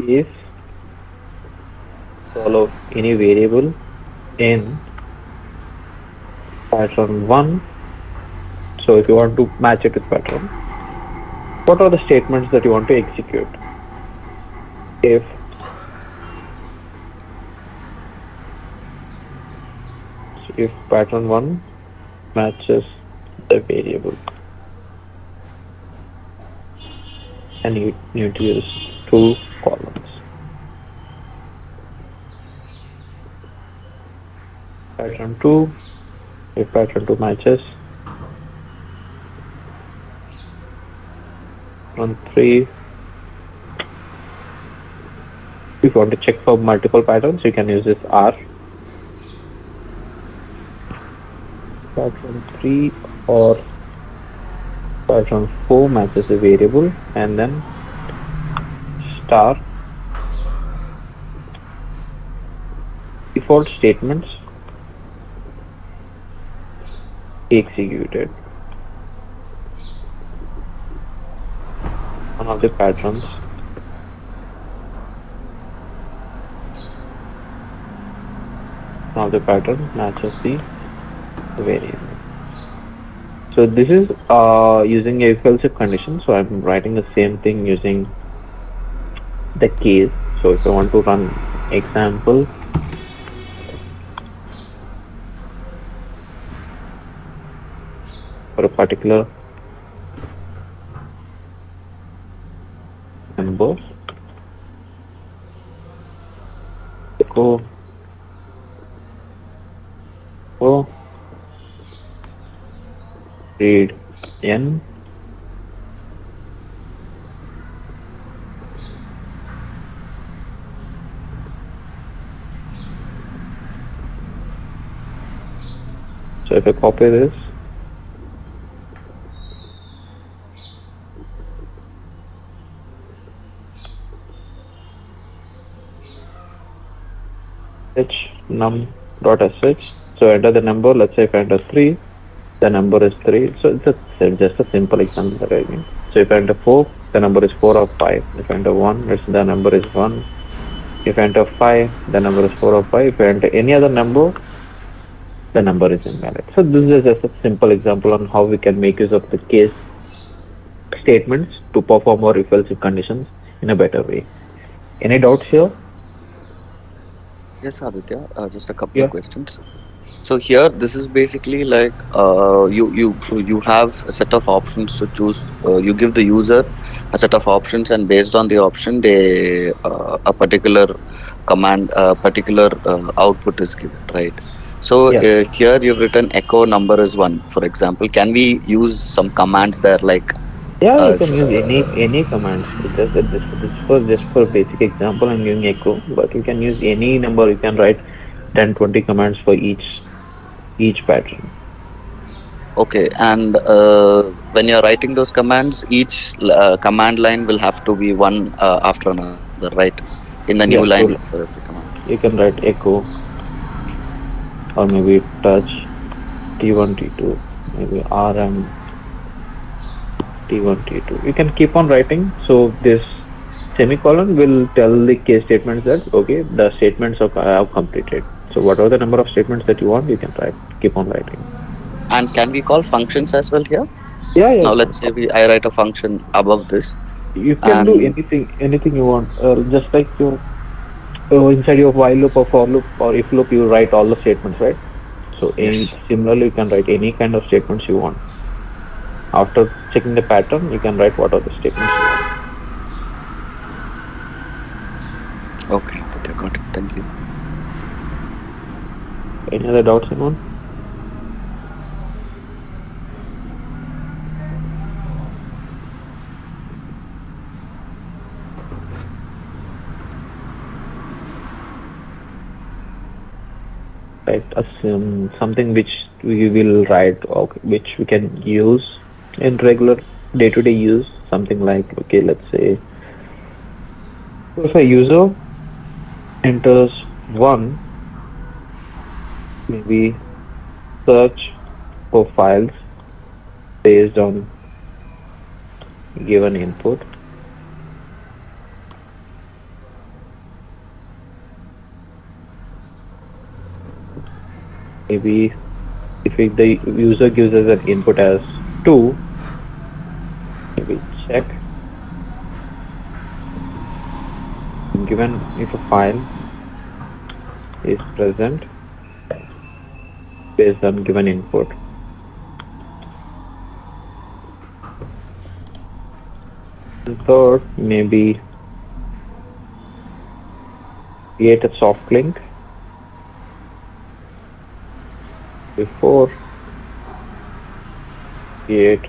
If follow any variable in pattern 1, so if you want to match it with pattern, what are the statements that you want to execute? If pattern 1 matches the variable, and you need to use two columns. Pattern 2, if pattern 2 matches, on 3. If you want to check for multiple patterns, you can use this R. Pattern 3 or pattern 4 matches a variable, and then star default statements executed. One of the patterns matches the variable. So this is using a if else if condition. So I'm writing the same thing using the case. So if I want to run example, for a particular number, echo read n so if I copy this, h num dot sh, so enter the number. Let's say if I enter 3, the number is 3. So it's just a simple example that I mean. So if I enter 4, the number is 4 or 5. If I enter 1, the number is 1. If I enter 5, the number is 4 or 5. If I enter any other number, the number is invalid. So this is just a simple example on how we can make use of the case statements to perform our if else if conditions in a better way. Any doubts here? Yes, Aditya. Just a couple Yeah. of questions. So here, this is basically like you have a set of options to choose. You give the user a set of options, and based on the option, they a particular command, a particular output is given, right? So Yeah. here you've written echo number is 1, for example. Can we use some commands there like Yeah, you as can use any commands. It's just that just for basic example, I'm giving echo, but you can use any number. You can write 10, 20 commands for each pattern. okay, and when you're writing those commands, each command line will have to be one after another, right? In the new Yeah, line so for every command. you can write echo or maybe touch T1, T2, maybe RM T1, T2. You can keep on writing. So this semicolon will tell the case statements that okay, the statements have completed. So whatever the number of statements that you want, you can write. Keep on writing. And can we call functions as well here? Yeah, Now yeah. let's say I write a function above this, You can do and anything you want. Just like your inside your while loop or for loop or if loop, you write all the statements, right? So yes, similarly, you can write any kind of statements you want. After checking the pattern, you can write what are the statements you want. okay, Aditya, got it. Thank you. Any other doubts, anyone? Right, something which we will write, okay, which we can use in regular day-to-day use. Something like, okay, let's say if a user enters 1, maybe search for files based on given input. Maybe if the user gives us an input as 2, maybe check given if a file is present based on given input. Third, maybe create a soft link. Before, create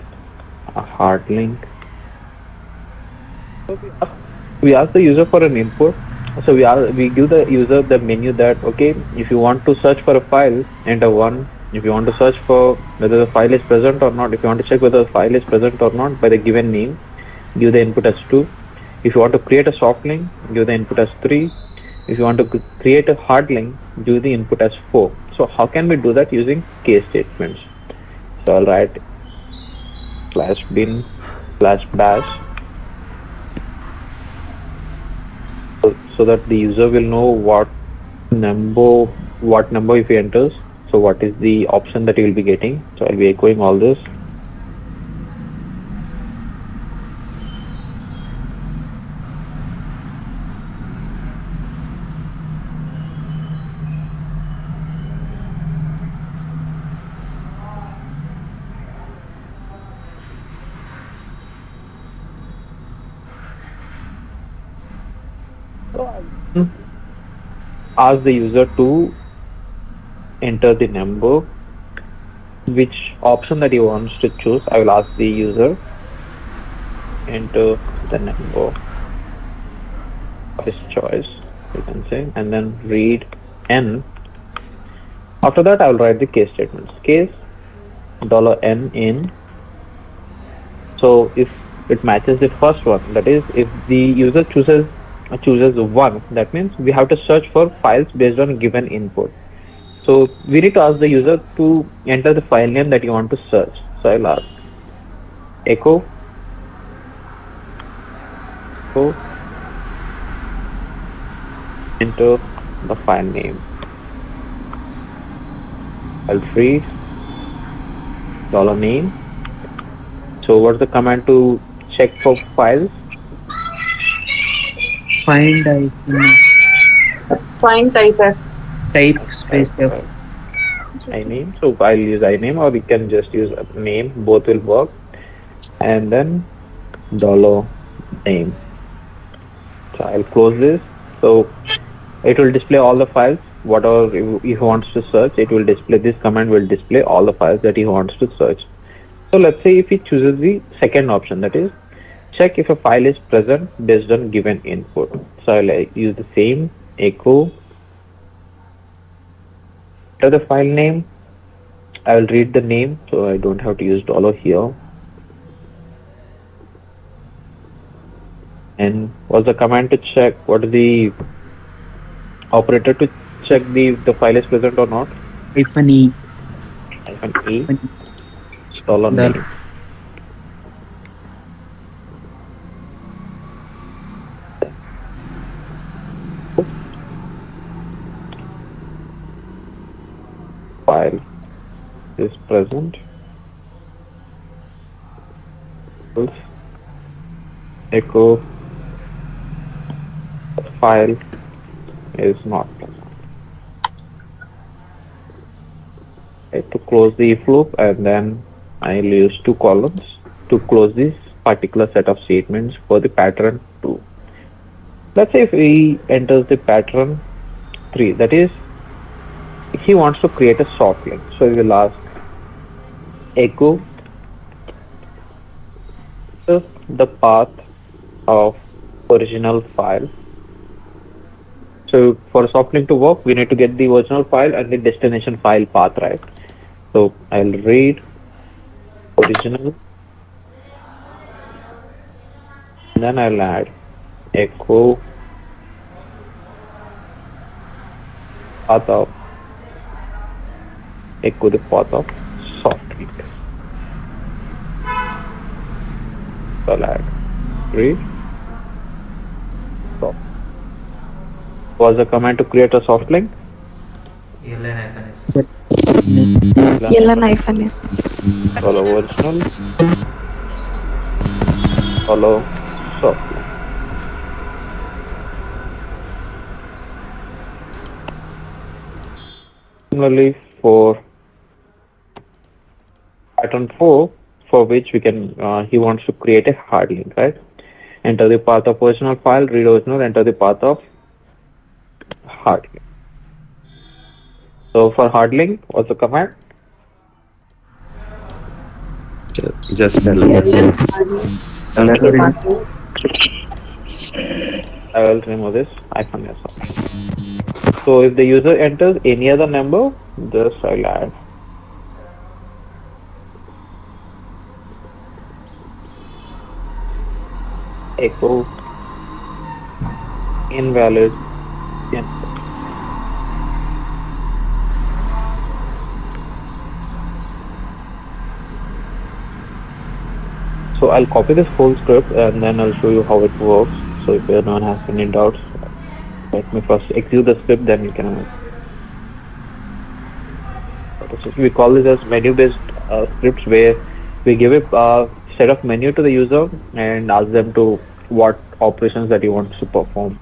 a hard link. We ask the user for an input. So we give the user the menu that okay, if you want to search for a file, enter 1. If you want to search for whether the file is present or not, if you want to check whether the file is present or not by the given name, give the input as 2. If you want to create a soft link, give the input as 3. If you want to create a hard link, give the input as 4. So how can we do that using case statements? So I'll write /bin/bash so that the user will know what number if he enters. So what is the option that he will be getting. So I'll be echoing all this. Ask the user to enter the number, which option that he wants to choose. I will ask the user enter the number of his choice, you can say, and then read n. After that, I will write the case statements. Case $n in. So if it matches the first one, that is, if the user chooses 1, that means we have to search for files based on given input. So we need to ask the user to enter the file name that you want to search. So I'll ask echo enter the file name. I'll read $name. So what's the command to check for files? Find Find type as type space F. iname. So I'll use iname, or we can just use a name. Both will work. And then $name. So I'll close this. So it will display all the files. Whatever he wants to search, it will display. This command will display all the files that he wants to search. So let's say if he chooses the second option, that is check if a file is present based on given input. So I'll use the same echo to the file name. I will read the name, so I don't have to use dollar here. And what's the command to check? What is the operator to check the file is present or not? -e. -e $name. File is present. Echo file is not present. To close the if loop, and then I'll use 2 columns to close this particular set of statements for the pattern 2. Let's say if he enters the pattern 3, that is, he wants to create a soft link. So we will ask echo the path of original file. So for a soft link to work, we need to get the original file and the destination file path, right? So I'll read original, and then I'll add echo path of the path of soft link. So I'll add read soft. Was the command to create a soft link? ln-s. ln-s. Follow original, follow soft link. Similarly, for pattern 4, for which we can he wants to create a hard link, right? enter the path of original file, read original, enter the path of hard link. So for hard link, what's the command? Just tell me. ls hardly password. I will remove this icon as well. So if the user enters any other number, just I'll add echo invalid input. So I'll copy this whole script and then I'll show you how it works. So if anyone has any doubts, let me first execute the script, then you can. So we call this as menu-based scripts, where we give a set of menu to the user and ask them to what operations that he wants to perform.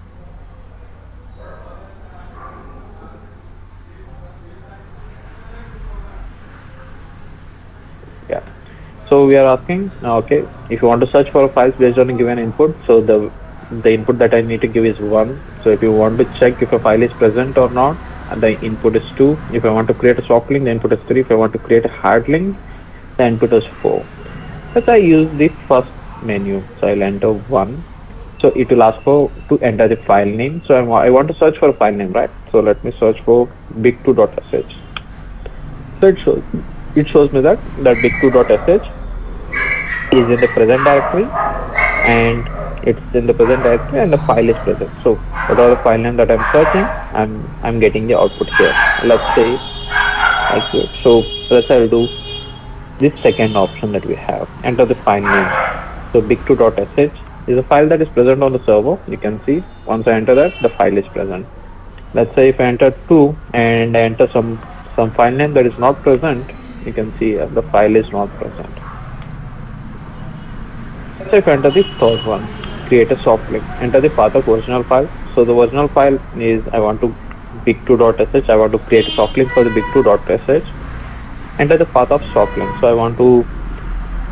Yeah. So we are asking, okay, if you want to search for files based on a given input, so the input that I need to give is 1. So if you want to check if a file is present or not, the input is 2. If I want to create a soft link, the input is 3. If I want to create a hard link, the input is 4. Let's I use the first menu, so I'll enter 1. So it will ask for to enter the file name. So I want to search for a file name, right? So let me search for big2.sh. So it shows me that big2.sh is in the present directory, and it's in the present directory and the file is present. So whatever the file name that I'm searching, I'm getting the output here. Let's say like this. So let's say I'll do this second option that we have, enter the file name. So big2.sh is a file that is present on the server. You can see once I enter that, the file is present. Let's say if I enter 2 and I enter some file name that is not present, you can see the file is not present. Let's say if I enter the third one, create a soft link, enter the path of original file. So the original file is I want to big2.sh. I want to create a soft link for the big2.sh. Enter the path of soft link. So I want to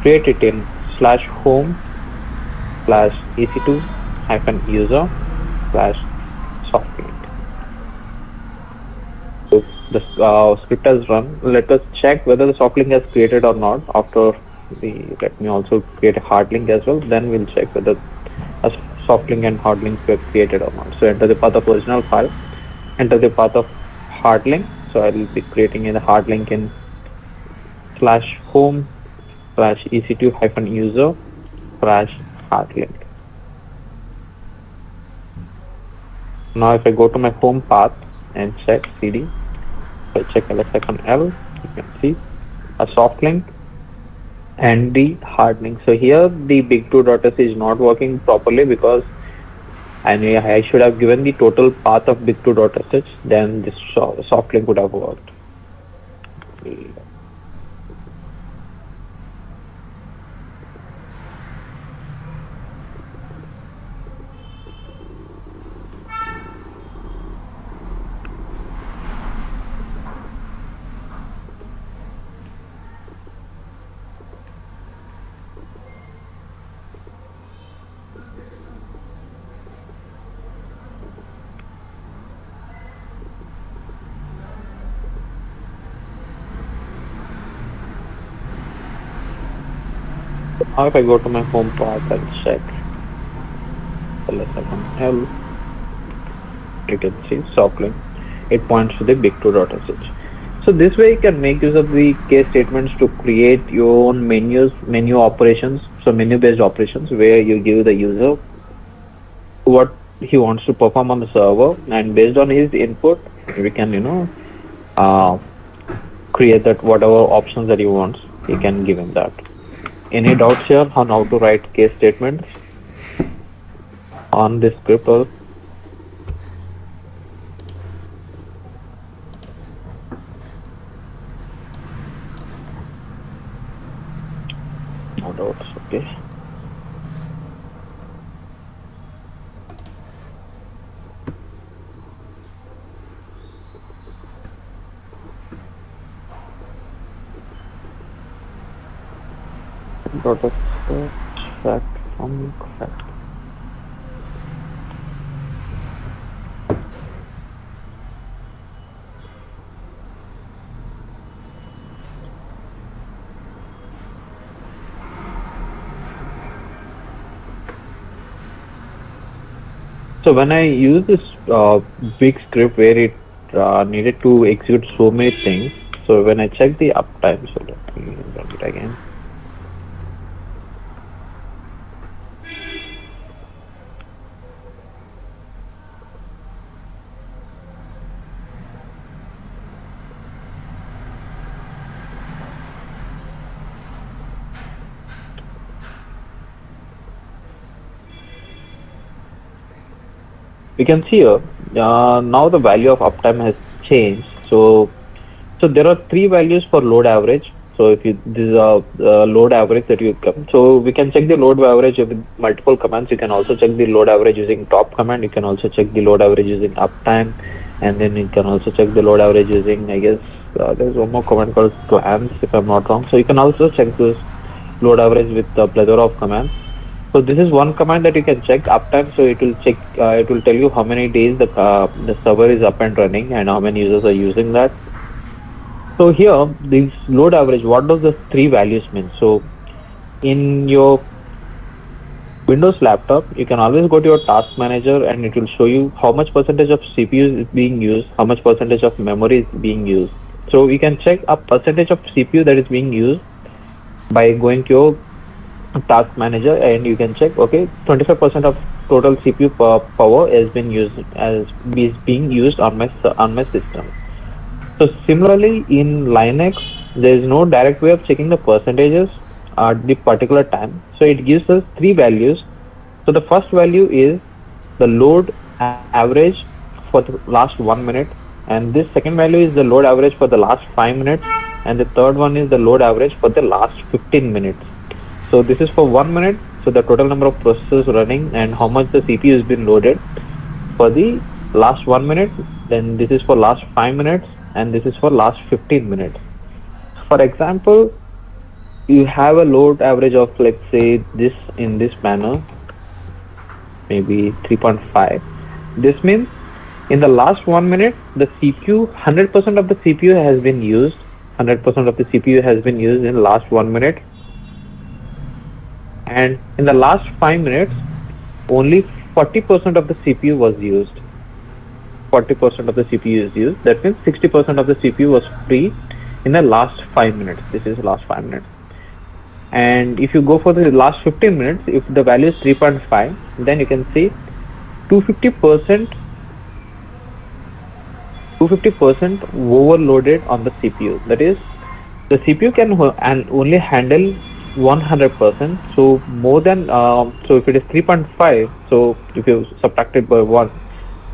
create it in /home/ec2-user/soft link. So the script has run. Let us check whether the soft link has created or not. Let me also create a hard link as well. Then we'll check whether a soft link and hard link were created or not. So enter the path of original file. Enter the path of hard link. So I will be creating a hard link in /home/ec2-user/hard link. Now if I go to my home path and check cd, I check ls-l, you can see a soft link and the hard link. So here the big2.sh is not working properly because I should have given the total path of big2.sh, then this soft link would have worked. Now if I go to my home path and check ls-l, you can see soft link. It points to the big2.sh. So this way you can make use of the case statements to create your own menu operations. So menu-based operations where you give the user what he wants to perform on the server, and based on his input, we can create that whatever options that he wants. He can give him that. Any doubts here on how to write case statements on this script? Or no doubts, okay. Dot of fact from fact. So when I use this big script where it needed to execute so many things, so when I check the uptime, so let me run it again. We can see here now the value of uptime has changed. So there are three values for load average. So if you this is a load average that you come. So we can check the load average with multiple commands. You can also check the load average using top command. You can also check the load average using uptime, and then you can also check the load average using, I guess, there's one more command called plans if I'm not wrong. So you can also check this load average with a plethora of commands. So this is one command that you can check uptime. So it will check, it will tell you how many days the server is up and running and how many users are using that. So here, this load average, what does the three values mean? So in your Windows laptop, you can always go to your task manager and it will show you how much percentage of CPU is being used, how much percentage of memory is being used. So we can check a percentage of CPU that is being used by going to your task manager, and you can check, okay, 25% of total CPU power has been used as is being used on my system. So similarly in Linux, there is no direct way of checking the percentages at the particular time. So it gives us three values. So the first value is the load average for the last 1 minute, and this second value is the load average for the last 5 minutes, and the third one is the load average for the last 15 minutes. So this is for 1 minute. So the total number of processes running and how much the CPU has been loaded for the last 1 minute. Then this is for last 5 minutes, and this is for last 15 minutes. For example, you have a load average of, let's say, this in this manner, maybe 3.5. This means in the last 1 minute, the CPU, 100% of the CPU has been used. 100% of the CPU has been used in the last 1 minute. And in the last 5 minutes, only 40% of the CPU was used. 40% of the CPU is used. That means 60% of the CPU was free in the last 5 minutes. This is the last 5 minutes. And if you go for the last 15 minutes, if the value is 3.5, then you can see 250% overloaded on the CPU. That is, the CPU can only handle 100%. So more than so if it is 3.5, so if you subtract it by 1,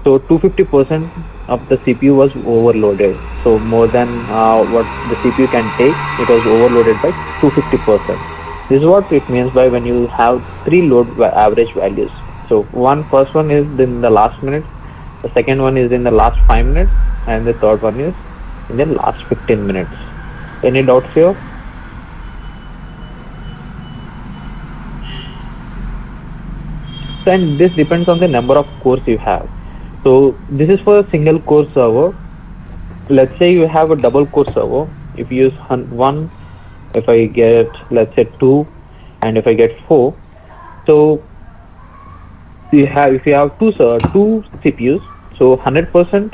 so 250% of the CPU was overloaded. So more than what the CPU can take, it was overloaded by 250%. This is what it means by when you have three load average values. So first one is in the last minute, the second one is in the last 5 minutes, and the third one is in the last 15 minutes. Any doubts here? And this depends on the number of cores you have. So this is for a single core server. Let's say you have a double core server. If you use one, if I get, let's say, two, and if I get four, so if you have two CPUs, so 100%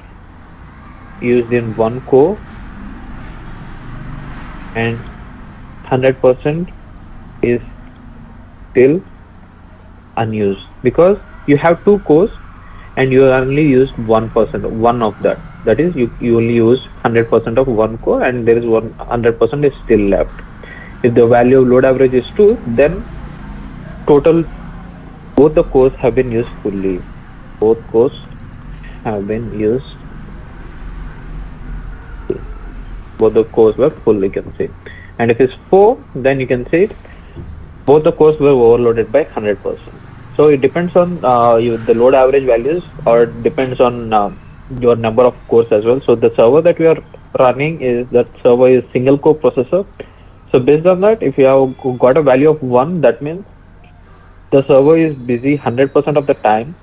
used in one core and 100% is still unused, because you have two cores and you only used 1% of that. That is, you only use 100% of one core, and there is 100% is still left. If the value of load average is 2, then total both the cores have been used fully. Both cores have been used. Both the cores were full, you can say. And if it's 4, then you can say both the cores were overloaded by 100%. So it depends on the load average values, or it depends on your number of cores as well. So the server that we are running is single core processor. So based on that, if you have got a value of 1, that means the server is busy 100% of the time.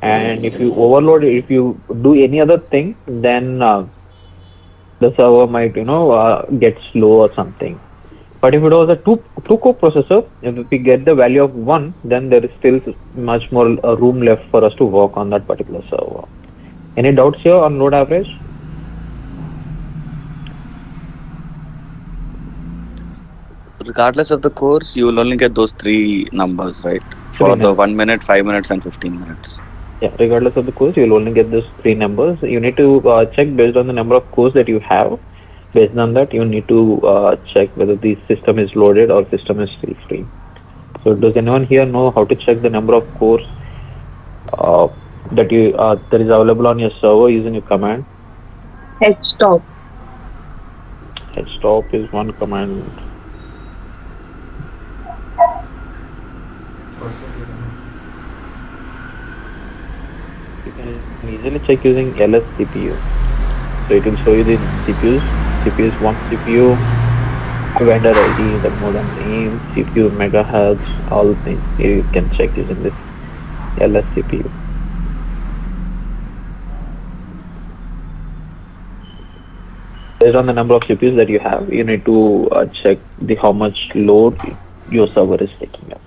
And if you overload it, if you do any other thing, then the server might get slow or something. But if it was a two core processor, if we get the value of 1, then there is still much more room left for us to work on that particular server. Any doubts here on load average? Regardless of the course, you will only get those three numbers, right? Three For the numbers. 1 minute, 5 minutes, and 15 minutes. Yeah, regardless of the course, you will only get those three numbers. You need to check based on the number of cores that you have. Based on that, you need to check whether the system is loaded or system is still free. So, does anyone here know how to check the number of cores uh, that is available on your server using a command? Stop. Stop is one command. Process limits. You can easily check using ls CPU. So it will show you the CPUs. CPU is one CPU, vendor ID, the modem name, CPU megahertz, all things you can check using this ls CPU. Based on the number of CPUs that you have, you need to check the how much load your server is taking up.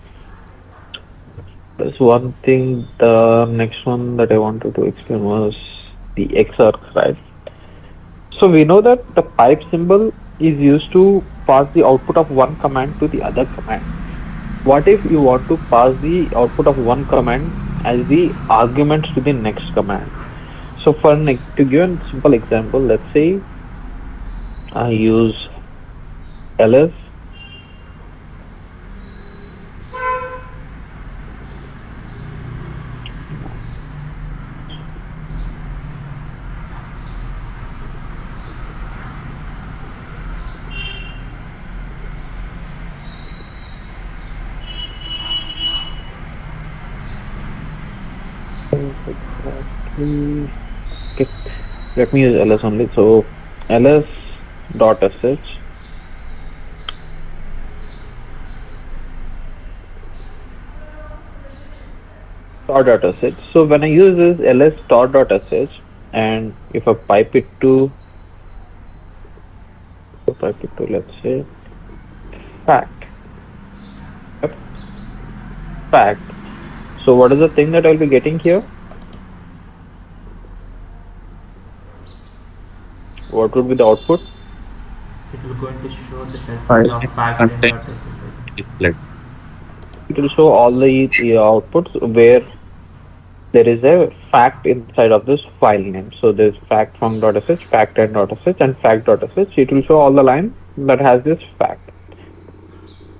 That's one thing. The next one that I wanted to explain was the xargs, right? So we know that the pipe symbol is used to pass the output of one command to the other command. What if you want to pass the output of one command as the arguments to the next command? So to give a simple example, let's say I use ls exactly. Okay, let me use ls only. So ls dot sh star dot sh. So when I use this ls star dot sh, and if I pipe it to let's say fact. Yep, fact. So what is the thing that I'll be getting here? What would be the output? It will going to show the shell File script of fact and content dot sh. displayed. It will show all the outputs where there is a fact inside of this file name. So there's fact from .sh, fact and .sh, and fact.sh. It will show all the lines that has this fact.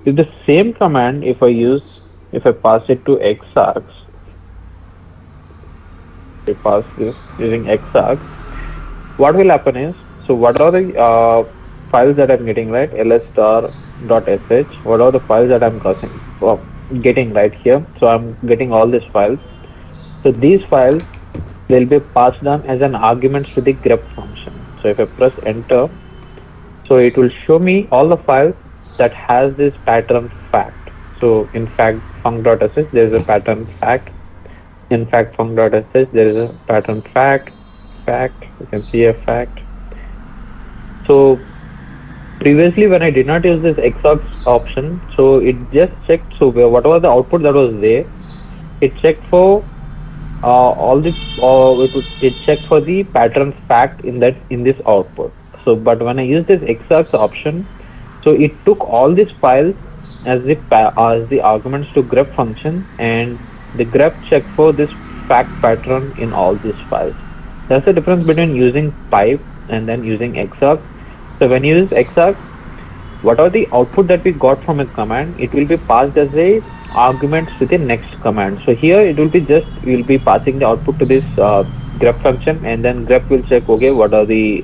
With the same command, if I pass it to xargs, I pass this using xargs, what will happen is, so what are the files that I'm getting, right? ls star dot sh, what are the files that I'm getting right here? So I'm getting all these files. So these files will be passed on as an argument to the grep function. So if I press enter, so it will show me all the files that has this pattern fact. So in fact func.sh there is a pattern fact. In fact func.sh there is a pattern fact. You can see a fact. So previously when I did not use this xargs option, so it just checked, so whatever the output that was there, it checked for it checked for the pattern fact in this output. So but when I use this xargs option, so it took all these files as the arguments to grep function, and the grep checked for this fact pattern in all these files. That's the difference between using pipe and then using xargs. So when you use xargs, whatever the output that we got from a command, it will be passed as a arguments to the next command. So here it will be we'll be passing the output to this grep function, and then grep will check, okay, what are the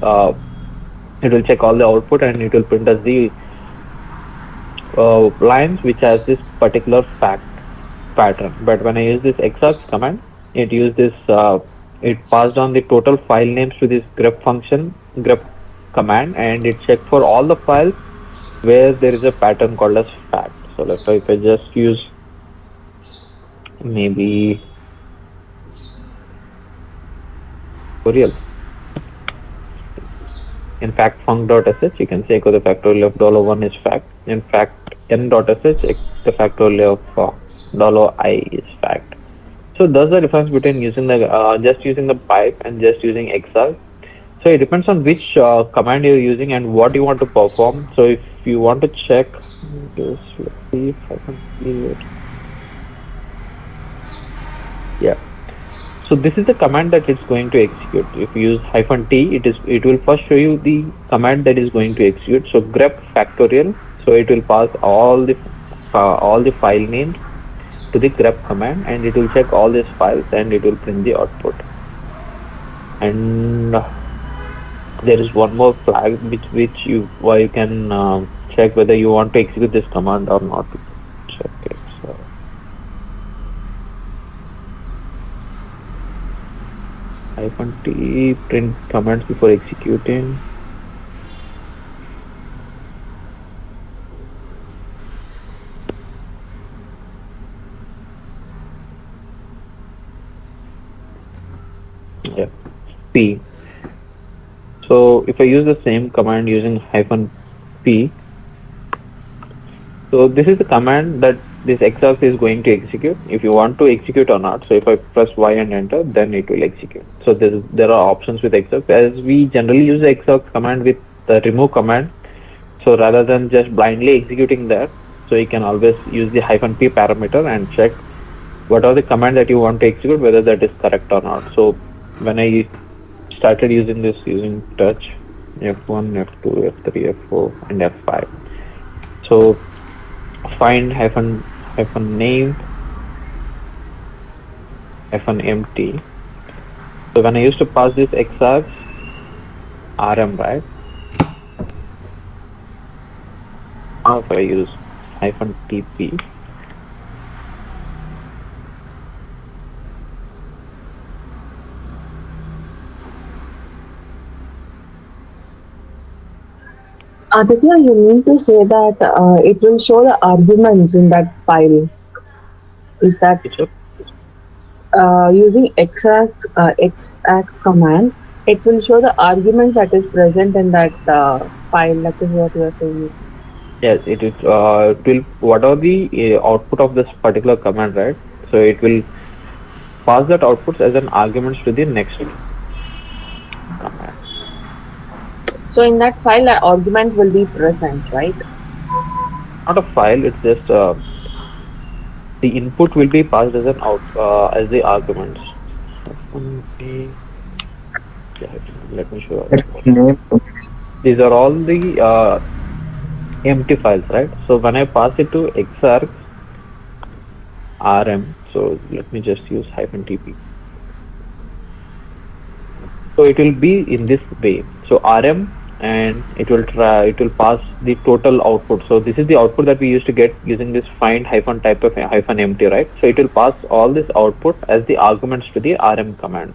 it will check all the output, and it will print us the lines which has this particular fact pattern. But when I use this xargs command, it used this it passed on the total file names to this grep function, grep command, and it checked for all the files where there is a pattern called as fact. So let's say if I just use maybe tutorial, in fact func.sh, you can say echo the factorial of $1 is fact. In fact, n.sh the factorial of $I is fact. So that's the difference between using the just using the pipe and just using exarch. So it depends on which command you're using and what you want to perform. So if you want to check, just let's see if I can see it. Yeah. So this is the command that it's going to execute. If you use -t, it will first show you the command that is going to execute. So grep factorial. So it will pass all the file names to the grep command, and it will check all these files and it will print the output. And there is one more flag which you can check whether you want to execute this command or not. Check it. So -t print commands before executing. Yeah. P. So if I use the same command using -p, so this is the command that this exarch is going to execute if you want to execute or not. So if I press Y and enter, then it will execute. So there are options with exarch, as we generally use the exarch command with the remove command. So rather than just blindly executing that, so you can always use the -p parameter and check what are the command that you want to execute, whether that is correct or not. So when I started using this using touch, F1, F2, F3, F4, and F5. So find hyphen name hyphen empty. So when I used to pass this exarch rm, right? Now if I use -tp, Aditya, you mean to say that it will show the arguments in that file? Is that using xax command, it will show the argument that is present in that file. That is what you are saying. yes, it will what are the output of this particular command, right? So it will pass that outputs as an arguments to the next command. So in that file, the argument will be present, right? Not a file, it's just the input will be passed as an as the arguments. Yeah, let me show you. These are all the empty files, right? So when I pass it to exarch rm, so let me just use -tp. So it will be in this way. So rm, and it will pass the total output. So this is the output that we used to get using this find -type of -empty, right? So it will pass all this output as the arguments to the rm command.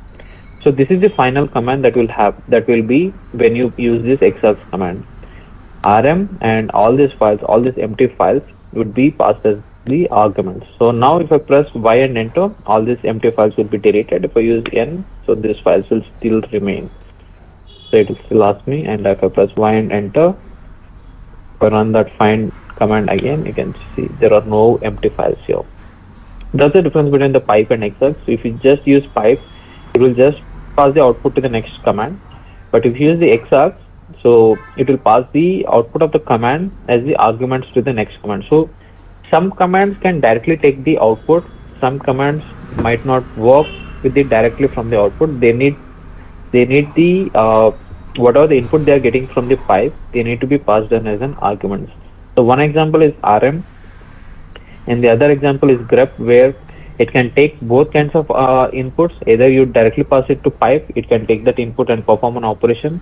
So this is the final command that will be when you use this exarch command. rm and all these files, all these empty files would be passed as the arguments. So now if I press Y and enter, all these empty files will be deleted. If I use N, so these files will still remain. So it will still ask me, and if I press Y and enter, if I run that find command again, you can see there are no empty files here. That's the difference between the pipe and exarch. So if you just use pipe, it will just pass the output to the next command. But if you use the exarch, so it will pass the output of the command as the arguments to the next command. So some commands can directly take the output. Some commands might not work with it directly from the output. They need the whatever the input they are getting from the pipe, they need to be passed on as an arguments. So one example is rm, and the other example is grep, where it can take both kinds of inputs. Either you directly pass it to pipe, it can take that input and perform an operation.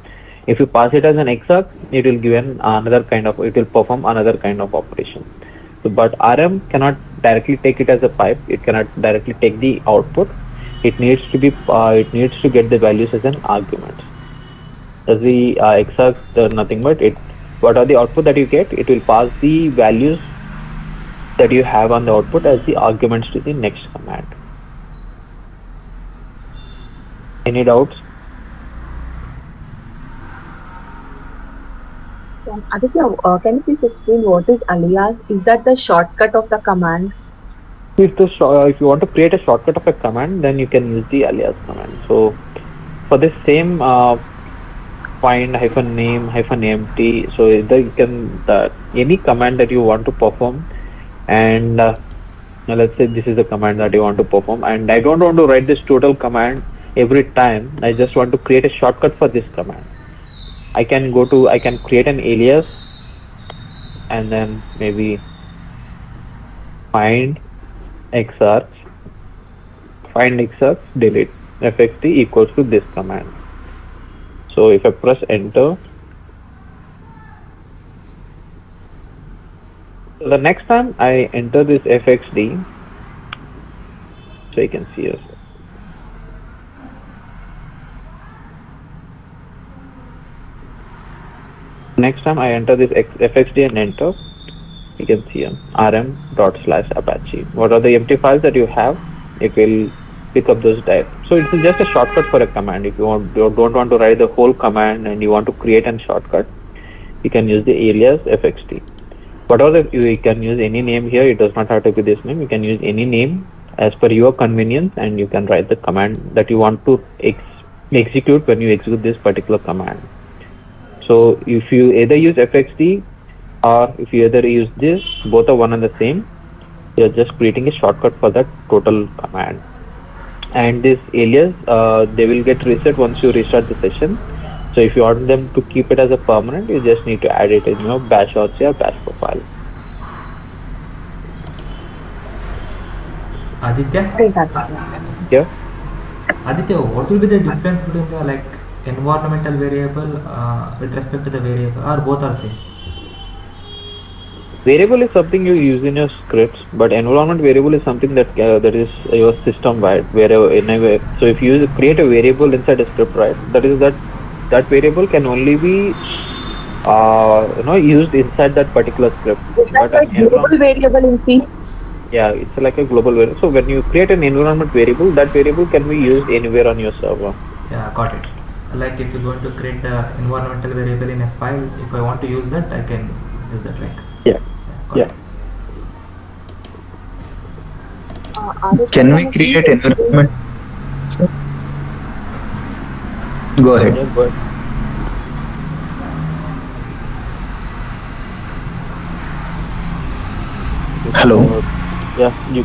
If you pass it as an exarch, it will give it will perform another kind of operation. So, but rm cannot directly take it as a pipe. It cannot directly take the output. It needs to get the values as an argument. As the exarch, nothing but what are the output that you get, it will pass the values that you have on the output as the arguments to the next command. Any doubts? Aditya, can you please explain what is alias? Is that the shortcut of the command? If you want to create a shortcut of a command, then you can use the alias command. So for this same find hyphen name hyphen empty, so either you can any command that you want to perform, and now let's say this is the command that you want to perform, and I don't want to write this total command every time. I just want to create a shortcut for this command. I can create an alias and then maybe find xargs, find xargs delete fxt equals to this command. So if I press enter, so the next time I enter this fxd, so you can see us. Next time I enter this fxd and enter, you can see rm./apache. What are the empty files that you have? It will pick up those directories. So it's just a shortcut for a command. If you don't want to write the whole command and you want to create a shortcut, you can use the alias fxt. Whatever you can use any name here. It does not have to be this name. You can use any name as per your convenience, and you can write the command that you want to execute when you execute this particular command. So if you either use fxd or if you either use this, both are one and the same. You're just creating a shortcut for that total command. And this alias, they will get reset once you restart the session. So if you want them to keep it as a permanent, you just need to add it in your bash RC or bash profile. Aditya? Great, Aditya. Yeah. Aditya, what will be the difference between the environmental variable with respect to the variable, or both are same? Variable is something you use in your scripts, but environment variable is something that that is your system wide. So if you create a variable inside a script, right? That variable can only be used inside that particular script. Is that But a global variable in C? yeah, it's like a global variable. So when you create an environment variable, that variable can be used anywhere on your server. Yeah, got it. Like if you're going to create the environmental variable in a file, if I want to use that, I can use that. Yeah. Yeah. Aditya, Can we you create please explain- environment? Go ahead. Yeah, go ahead. Hello. Yeah, you